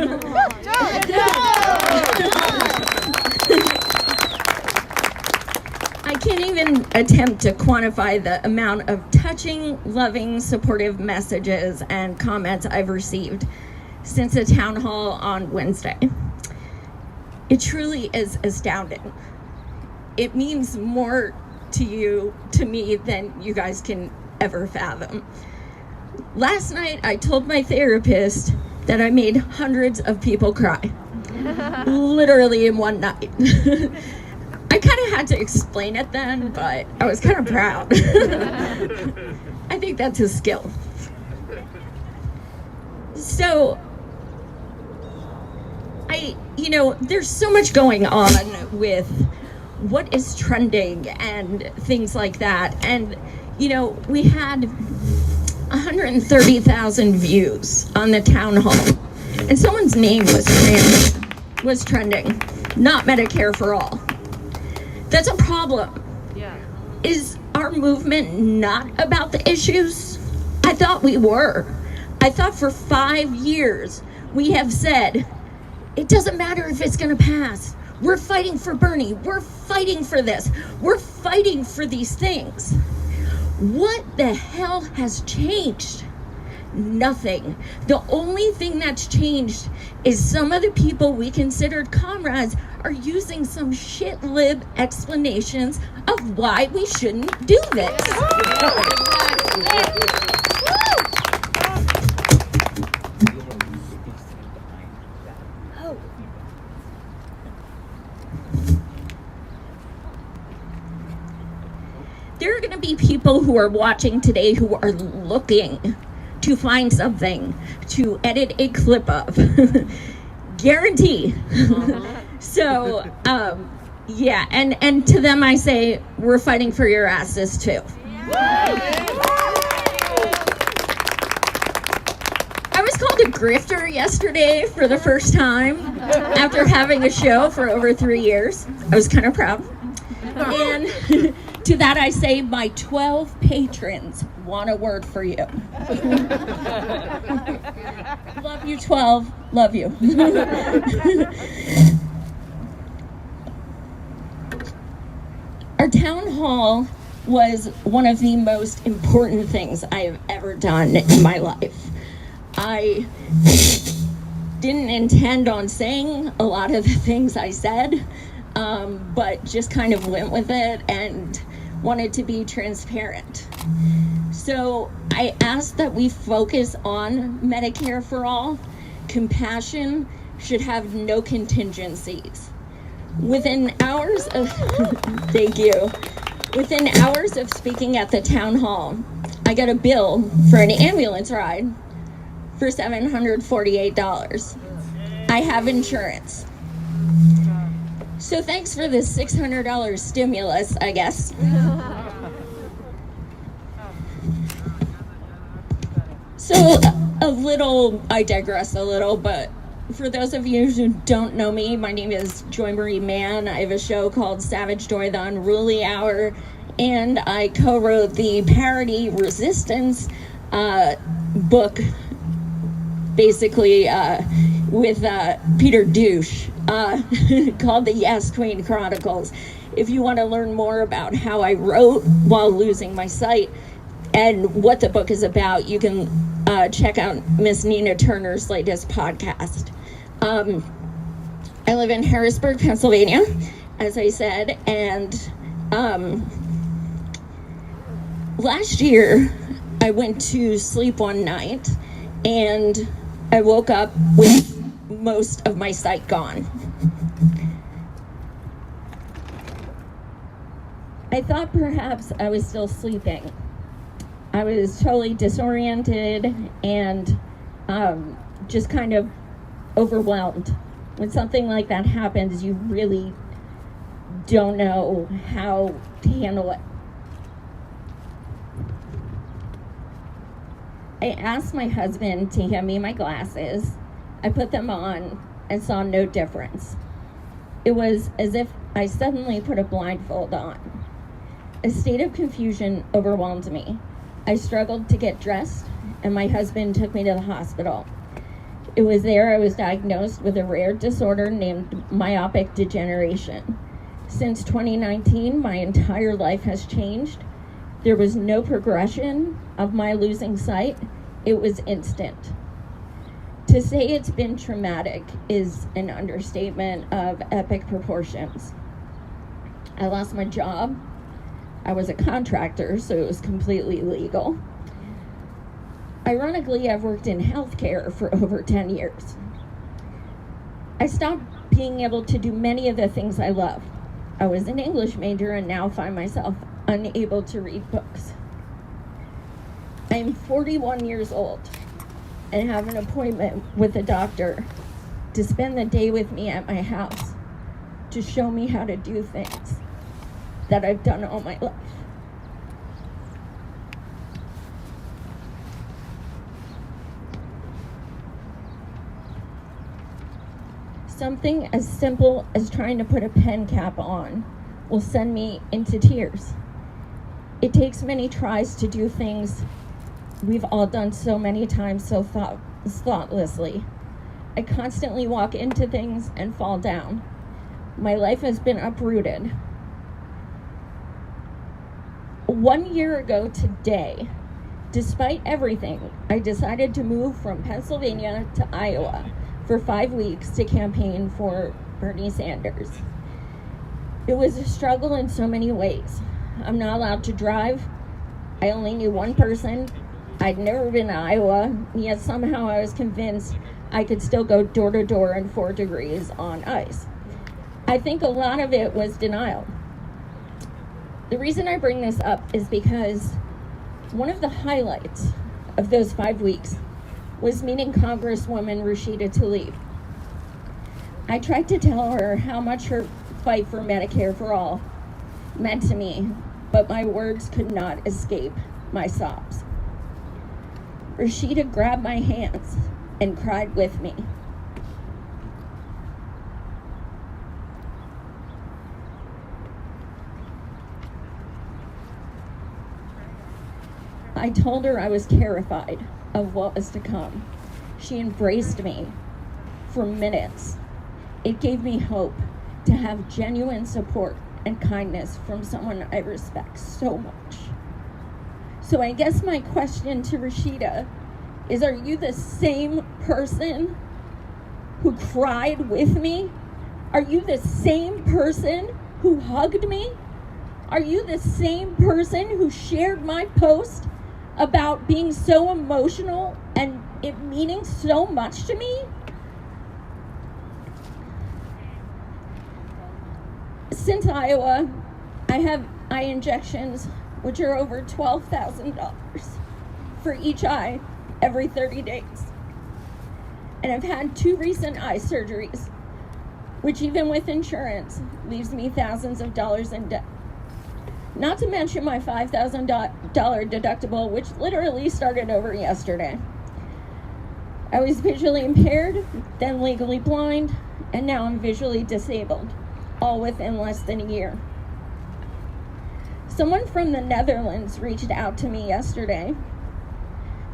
I can't even attempt to quantify the amount of touching, loving, supportive messages and comments I've received since the town hall on Wednesday. It truly is astounding. It means more to me than you guys can ever fathom. Last night, I told my therapist that I made hundreds of people cry, literally in one night. I kind of had to explain it then, but I was kind of proud. I think that's a skill. So, there's so much going on with what is trending and things like that. And, we had 130,000 views on the town hall. And someone's name was trending, not Medicare for All. That's a problem. Yeah. Is our movement not about the issues? I thought we were. I thought for 5 years we have said, it doesn't matter if it's gonna pass. We're fighting for Bernie. We're fighting for this. We're fighting for these things. What the hell has changed? Nothing. The only thing that's changed is some of the people we considered comrades are using some shit-lib explanations of why we shouldn't do this. There are going to be people who are watching today who are looking to find something to edit a clip of. Guarantee. So, yeah, and to them I say, we're fighting for your asses too. I was called a grifter yesterday for the first time after having a show for over 3 years. I was kind of proud. And to that I say, my 12 patrons want a word for you. Love you, 12. Love you. Our town hall was one of the most important things I have ever done in my life. I didn't intend on saying a lot of the things I said, but just kind of went with it and wanted to be transparent. So I asked that we focus on Medicare for All. Compassion should have no contingencies. Within hours of, thank you. Within hours of speaking at the town hall, I got a bill for an ambulance ride for $748. I have insurance. So thanks for this $600 stimulus, I guess. So I digress a little, but for those of you who don't know me, my name is Joy Marie Mann. I have a show called Savage Joy, the Unruly Hour, and I co-wrote the parody Resistance book, basically with Peter Douche, called the Yes Queen Chronicles. If you want to learn more about how I wrote while losing my sight and what the book is about, you can check out Miss Nina Turner's latest podcast. I live in Harrisburg, Pennsylvania, as I said, and last year I went to sleep one night and I woke up with most of my sight gone. I thought perhaps I was still sleeping. I was totally disoriented and just kind of overwhelmed. When something like that happens, you really don't know how to handle it. I asked my husband to hand me my glasses. I put them on and saw no difference. It was as if I suddenly put a blindfold on. A state of confusion overwhelmed me. I struggled to get dressed, and my husband took me to the hospital. It was there I was diagnosed with a rare disorder named myopic degeneration. Since 2019, my entire life has changed. There was no progression of my losing sight. It was instant. To say it's been traumatic is an understatement of epic proportions. I lost my job. I was a contractor, so it was completely legal. Ironically, I've worked in healthcare for over 10 years. I stopped being able to do many of the things I love. I was an English major and now find myself unable to read books. I'm 41 years old and have an appointment with a doctor to spend the day with me at my house to show me how to do things that I've done all my life. Something as simple as trying to put a pen cap on will send me into tears. It takes many tries to do things we've all done so many times so thoughtlessly. I constantly walk into things and fall down. My life has been uprooted. 1 year ago today, despite everything, I decided to move from Pennsylvania to Iowa for 5 weeks to campaign for Bernie Sanders. It was a struggle in so many ways. I'm not allowed to drive. I only knew one person. I'd never been to Iowa, yet somehow I was convinced I could still go door to door in 4 degrees on ice. I think a lot of it was denial. The reason I bring this up is because one of the highlights of those 5 weeks was meeting Congresswoman Rashida Tlaib. I tried to tell her how much her fight for Medicare for All meant to me, but my words could not escape my sobs. Rashida grabbed my hands and cried with me. I told her I was terrified of what was to come. She embraced me for minutes. It gave me hope to have genuine support and kindness from someone I respect so much. So I guess my question to Rashida is, are you the same person who cried with me? Are you the same person who hugged me? Are you the same person who shared my post about being so emotional and it meaning so much to me? Since Iowa, I have eye injections, which are over $12,000 for each eye every 30 days. And I've had 2 recent eye surgeries, which even with insurance leaves me thousands of dollars in debt. Not to mention my $5,000 deductible, which literally started over yesterday. I was visually impaired, then legally blind, and now I'm visually disabled, all within less than a year. Someone from the Netherlands reached out to me yesterday.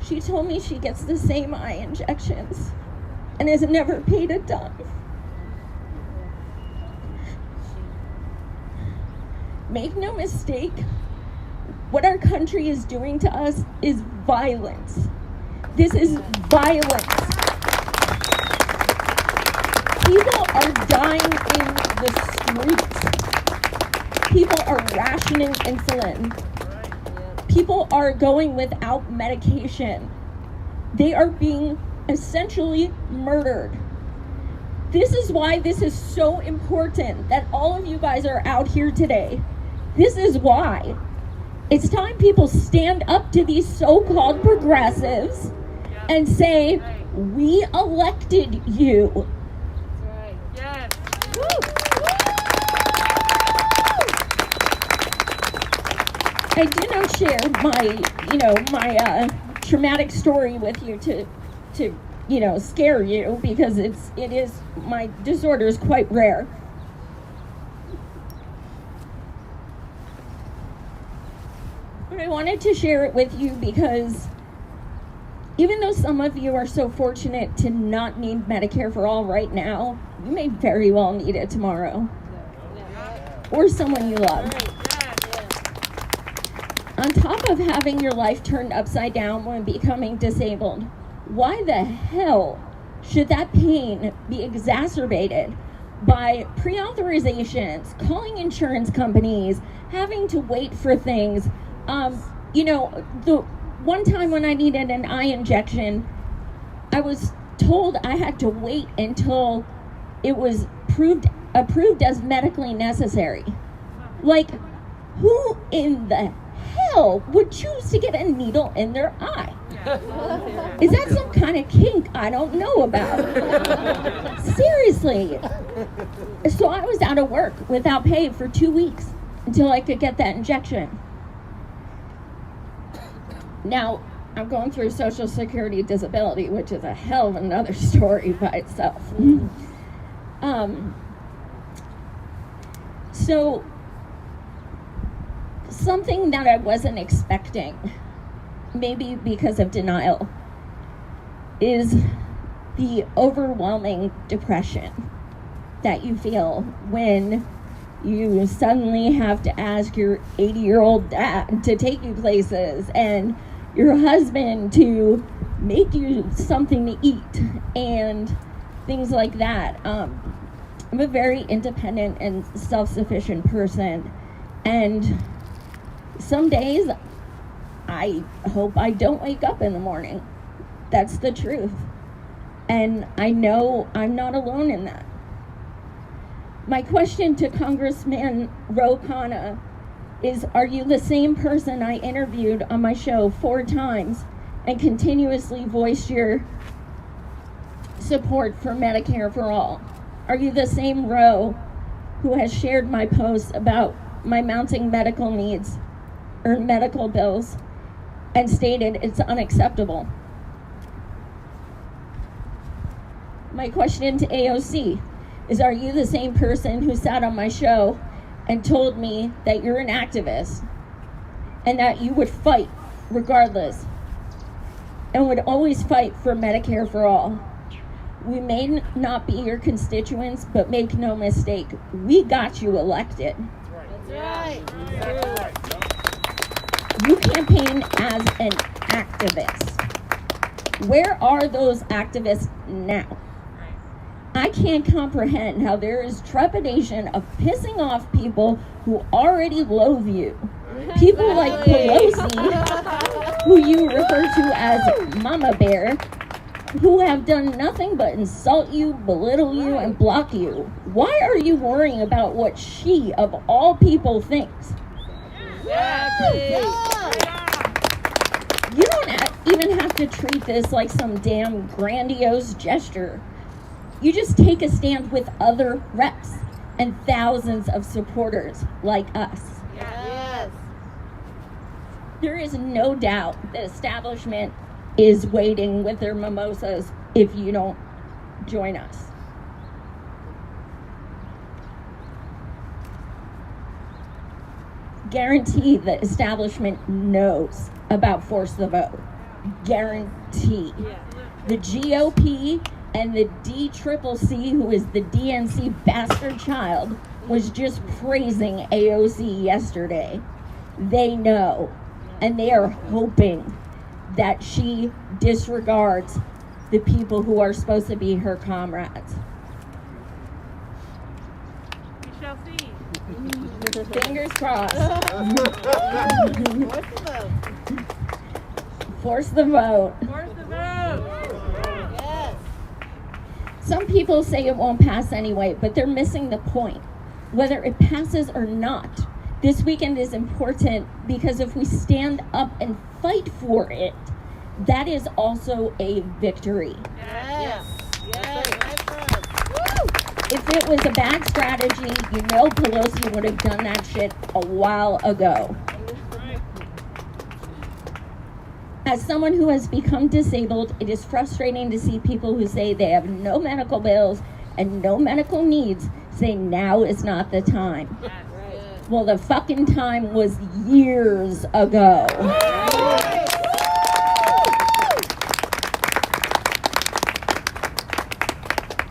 She told me she gets the same eye injections and has never paid a dime. Make no mistake, what our country is doing to us is violence. This is violence. People are dying in the streets. People are rationing insulin. People are going without medication. They are being essentially murdered. This is why this is so important that all of you guys are out here today. This is why. It's time people stand up to these so-called progressives and say, we elected you. Yes. I do not share my traumatic story with you to scare you, because my disorder is quite rare. But I wanted to share it with you because even though some of you are so fortunate to not need Medicare for All right now, you may very well need it tomorrow. Or someone you love. On top of having your life turned upside down when becoming disabled, why the hell should that pain be exacerbated by pre-authorizations, calling insurance companies, having to wait for things? The one time when I needed an eye injection, I was told I had to wait until it was approved as medically necessary. Like, who in the hell would choose to get a needle in their eye? Is that some kind of kink I don't know about? Seriously. So I was out of work without pay for 2 weeks until I could get that injection. Now, I'm going through Social Security disability, which is a hell of another story by itself. So, something that I wasn't expecting, maybe because of denial, is the overwhelming depression that you feel when you suddenly have to ask your 80-year-old dad to take you places and your husband to make you something to eat and things like that. I'm a very independent and self-sufficient person, and some days I hope I don't wake up in the morning. That's the truth. And I know I'm not alone in that. My question to Congressman Ro Khanna is, are you the same person I interviewed on my show 4 times and continuously voiced your support for Medicare for All? Are you the same Ro who has shared my posts about my mounting medical needs or medical bills and stated it's unacceptable? My question to AOC is, are you the same person who sat on my show and told me that you're an activist and that you would fight regardless and would always fight for Medicare for all? We may not be your constituents, but make no mistake, we got you elected. That's right. You campaign as an activist. Where are those activists now? I can't comprehend how there is trepidation of pissing off people who already loathe you. People like Pelosi, who you refer to as Mama Bear, who have done nothing but insult you, belittle you, and block you. Why are you worrying about what she, of all people, thinks? You don't even have to treat this like some damn grandiose gesture. You just take a stand with other reps and thousands of supporters like us. Yes. There is no doubt the establishment is waiting with their mimosas if you don't join us. guarantee the establishment knows about force the vote. Guarantee. The GOP and the DCCC, who is the DNC bastard child, was just praising AOC yesterday. They know, and they are hoping that she disregards the people who are supposed to be her comrades. We shall see. Fingers crossed. Force the vote. Force the vote. Yes. Some people say it won't pass anyway, but they're missing the point. Whether it passes or not, this weekend is important because if we stand up and fight for it, that is also a victory. Yes. Yes. If it was a bad strategy, you know Pelosi would have done that shit a while ago. As someone who has become disabled, it is frustrating to see people who say they have no medical bills and no medical needs say now is not the time. Well, the fucking time was years ago.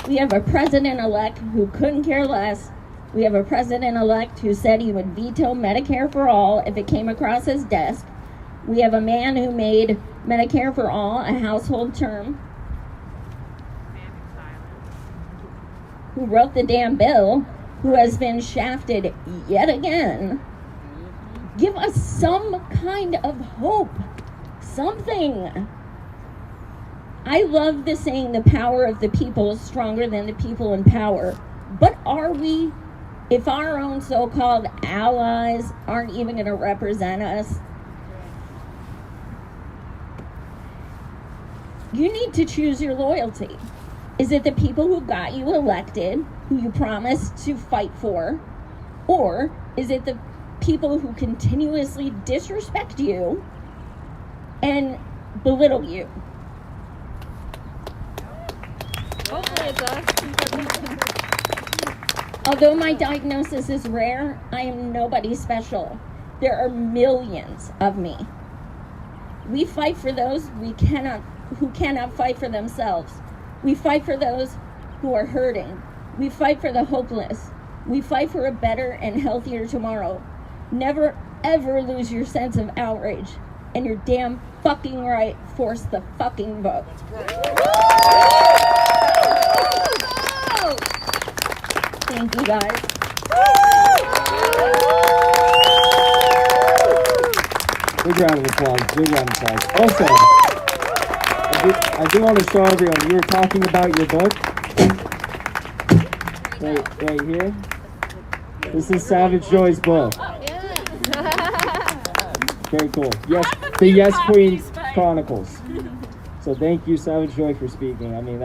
We have a president-elect who couldn't care less. We have a president-elect who said he would veto Medicare for all if it came across his desk. We have a man who made Medicare for all a household term, who wrote the damn bill, who has been shafted yet again. Give us some kind of hope. Something. I love the saying, the power of the people is stronger than the people in power. But are we? If our own so-called allies aren't even going to represent us, you need to choose your loyalty. Is it the people who got you elected, who you promised to fight for? Or is it the people who continuously disrespect you and belittle you? Hopefully it's us. Although my diagnosis is rare, I am nobody special. There are millions of me. We fight for those who cannot fight for themselves. We fight for those who are hurting. We fight for the hopeless. We fight for a better and healthier tomorrow. Never, ever lose your sense of outrage. And you're damn fucking right, force the fucking vote. Thank you, guys. Big round of applause. Big round of applause. Also, I do want to show everyone, you were talking about your book. Right here. This is Savage Joy's book. Very cool. Yes, the Yes Queen Chronicles. So thank you, Savage Joy, for speaking. I mean,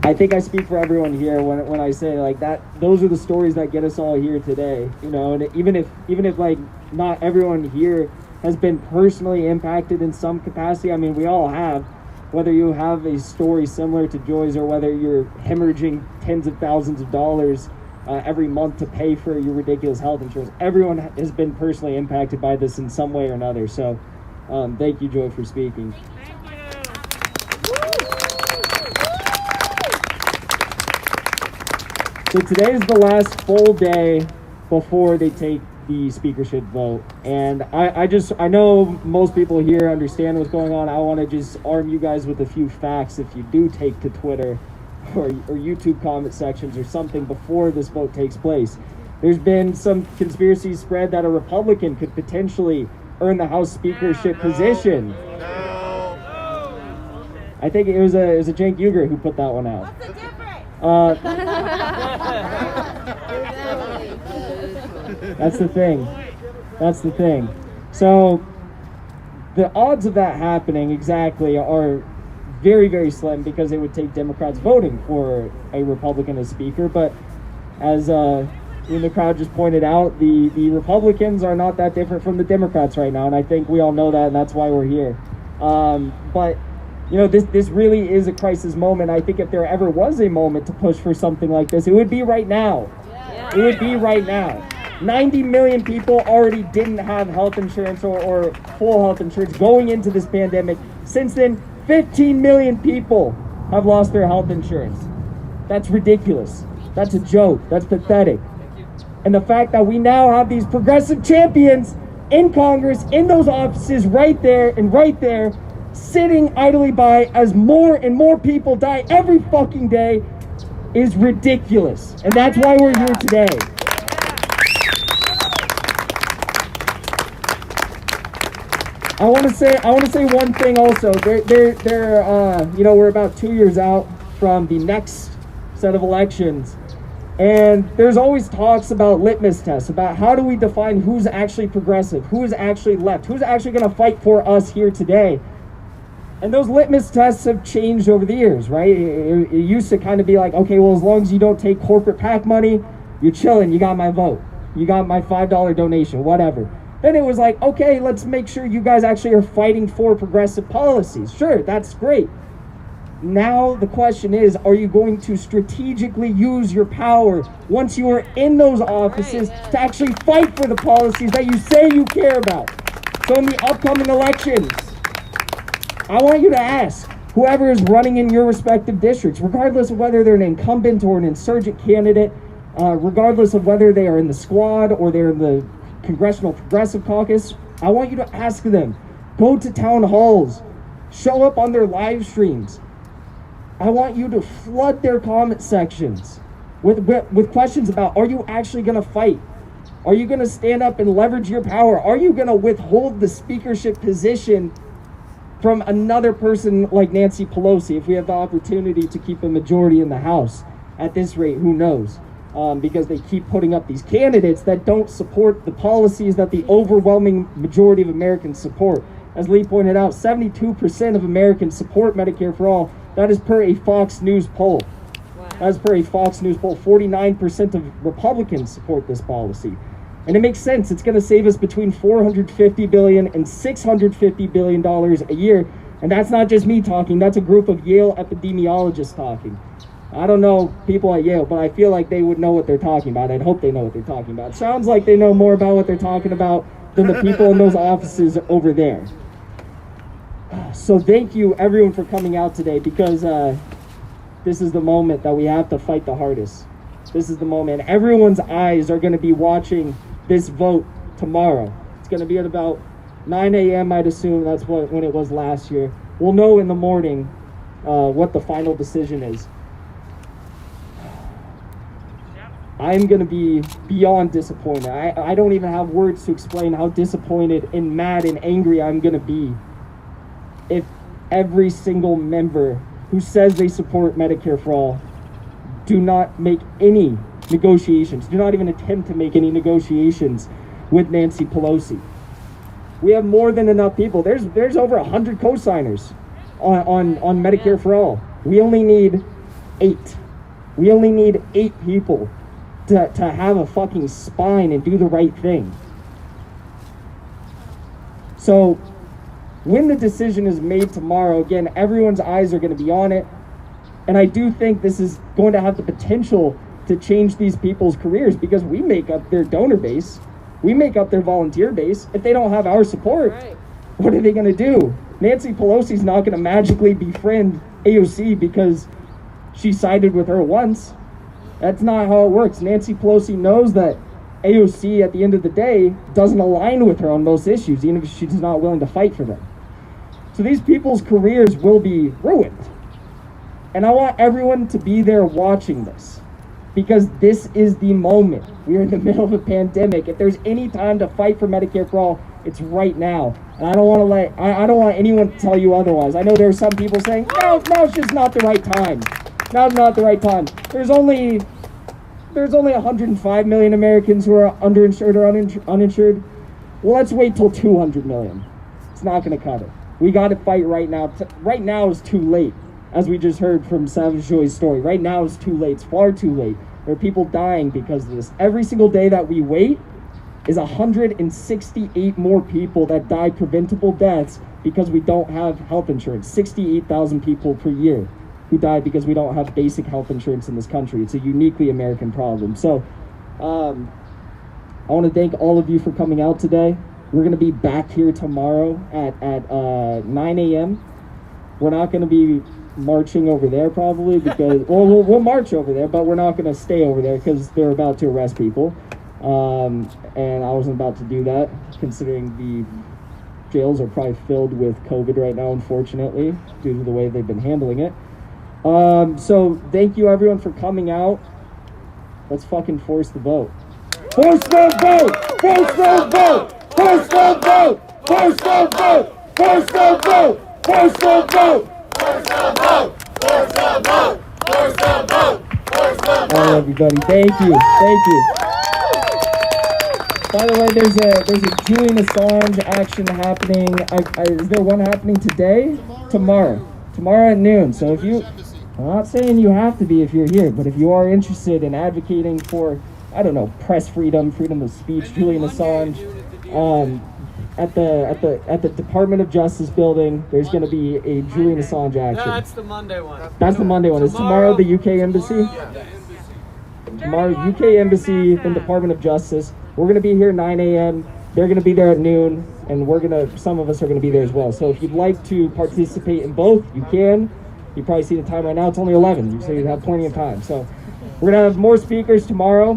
I think I speak for everyone here when I say like that. Those are the stories that get us all here today, you know. And even if like not everyone here has been personally impacted in some capacity, I mean, we all have. Whether you have a story similar to Joy's or whether you're hemorrhaging tens of thousands of dollars every month to pay for your ridiculous health insurance, everyone has been personally impacted by this in some way or another. So, thank you, Joy, for speaking. So today is the last full day before they take the speakership vote, and I know most people here understand what's going on. I want to just arm you guys with a few facts if you do take to Twitter or YouTube comment sections or something before this vote takes place. There's been some conspiracies spread that a Republican could potentially earn the House speakership position. I think it was a Cenk Uygur who put that one out. What's the difference? That's the thing. That's the thing. So the odds of that happening exactly are very, very slim because it would take Democrats voting for a Republican as speaker. But as in the crowd just pointed out, the Republicans are not that different from the Democrats right now, and I think we all know that, and that's why we're here. But you know, this really is a crisis moment. I think if there ever was a moment to push for something like this, it would be right now. It would be right now. 90 million people already didn't have health insurance or full health insurance going into this pandemic. Since then, 15 million people have lost their health insurance. That's ridiculous. That's a joke. That's pathetic. And the fact that we now have these progressive champions in Congress, in those offices right there, sitting idly by as more and more people die every fucking day is ridiculous. And that's why we're here today. I want to say one thing also. We're about 2 years out from the next set of elections, and there's always talks about litmus tests, about how do we define who's actually progressive, who is actually left, who's actually going to fight for us here today. And those litmus tests have changed over the years, right? It used to kind of be like, okay, well, as long as you don't take corporate PAC money, you're chilling, you got my vote, you got my $5 donation, whatever. Then it was like, okay, let's make sure you guys actually are fighting for progressive policies. Sure, that's great. Now the question is, are you going to strategically use your power once you are in those offices to actually fight for the policies that you say you care about? So in the upcoming elections, I want you to ask whoever is running in your respective districts, regardless of whether they're an incumbent or an insurgent candidate, regardless of whether they are in the squad or they're in the Congressional Progressive Caucus, I want you to ask them, go to town halls, show up on their live streams. I want you to flood their comment sections with questions about, are you actually going to fight? Are you going to stand up and leverage your power? Are you going to withhold the speakership position from another person like Nancy Pelosi if we have the opportunity to keep a majority in the House? At this rate, who knows? Because they keep putting up these candidates that don't support the policies that the overwhelming majority of Americans support. As Lee pointed out, 72% of Americans support Medicare for all. That is per a Fox News poll. That is per a Fox News poll. 49% of Republicans support this policy. And it makes sense. It's going to save us between $450 billion and $650 billion a year. And that's not just me talking. That's a group of Yale epidemiologists talking. I don't know people at Yale, but I feel like they would know what they're talking about. I'd hope they know what they're talking about. It sounds like they know more about what they're talking about than the people in those offices over there. So thank you, everyone, for coming out today, because this is the moment that we have to fight the hardest. This is the moment. Everyone's eyes are going to be watching this vote tomorrow. It's going to be at about 9 a.m., I'd assume. That's when it was last year. We'll know in the morning what the final decision is. I'm going to be beyond disappointed. I don't even have words to explain how disappointed and mad and angry I'm going to be if every single member who says they support Medicare for all do not make any negotiations, do not even attempt to make any negotiations with Nancy Pelosi. We have more than enough people. There's over 100 co-signers on Medicare for all. We only need 8. We only need 8 people to have a fucking spine and do the right thing. So when the decision is made tomorrow, again, everyone's eyes are going to be on it. And I do think this is going to have the potential to change these people's careers, because we make up their donor base. We make up their volunteer base. If they don't have our support, what are they going to do? Nancy Pelosi's not going to magically befriend AOC because she sided with her once. That's not how it works. Nancy Pelosi knows that AOC, at the end of the day, doesn't align with her on most issues, even if she's not willing to fight for them. So these people's careers will be ruined. And I want everyone to be there watching this, because this is the moment. We are in the middle of a pandemic. If there's any time to fight for Medicare for all, it's right now. And I don't want anyone to tell you otherwise. I know there are some people saying, no, it's just not the right time. Now's not the right time. There's only 105 million Americans who are underinsured or uninsured. Well, let's wait till 200 million. It's not going to cut it. We got to fight right now. Right now is too late, as we just heard from Savage Joy's story. Right now is too late. It's far too late. There are people dying because of this. Every single day that we wait is 168 more people that die preventable deaths because we don't have health insurance. 68,000 people per year who die because we don't have basic health insurance in this country. It's a uniquely American problem. So I want to thank all of you for coming out today. We're going to be back here tomorrow at 9 a.m. We're not going to be marching over there probably because, well, we'll march over there, but we're not going to stay over there because they're about to arrest people. And I wasn't about to do that, considering the jails are probably filled with COVID right now, unfortunately, due to the way they've been handling it. So thank you everyone for coming out. Let's fucking force the vote. Force the vote! Force the vote! Force the vote! Force the vote! Force the vote! Force the vote! Force the vote! Force the vote! Force the vote! Force the vote! All right, everybody, thank you. Thank you. By the way, there's a Julian Assange action happening. Is there one happening today? Tomorrow at noon. So if you, I'm not saying you have to be if you're here, but if you are interested in advocating for, I don't know, press freedom, freedom of speech, Julian Assange, at the Department of Justice building, there's going to be a Julian Assange action. That's the Monday one. That's the Monday one. Is tomorrow the UK Embassy? Tomorrow, UK Embassy, the Department of Justice. We're going to be here 9 a.m. They're going to be there at noon, and some of us are going to be there as well. So if you'd like to participate in both, you can. You probably see the time right now. It's only 11, so you have plenty of time. So we're going to have more speakers tomorrow,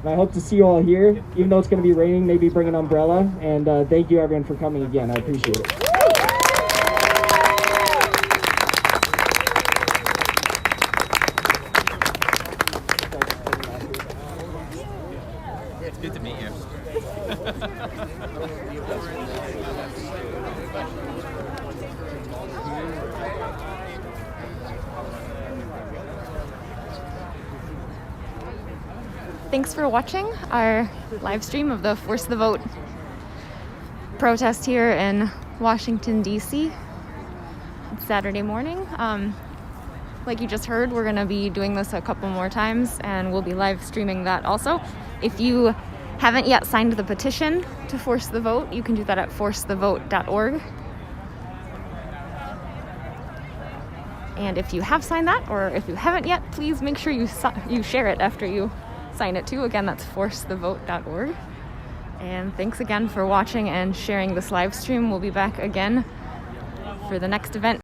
and I hope to see you all here. Even though it's going to be raining, maybe bring an umbrella. And thank you, everyone, for coming again. I appreciate it. It's good to meet you. Thanks for watching our live stream of the Force the Vote protest here in Washington, D.C. It's Saturday morning. Like you just heard, we're going to be doing this a couple more times, and we'll be live streaming that also. If you haven't yet signed the petition to force the vote, you can do that at forcethevote.org. And if you have signed that, or if you haven't yet, please make sure you share it after you sign it too. Again, that's forcethevote.org. And thanks again for watching and sharing this live stream. We'll be back again for the next event.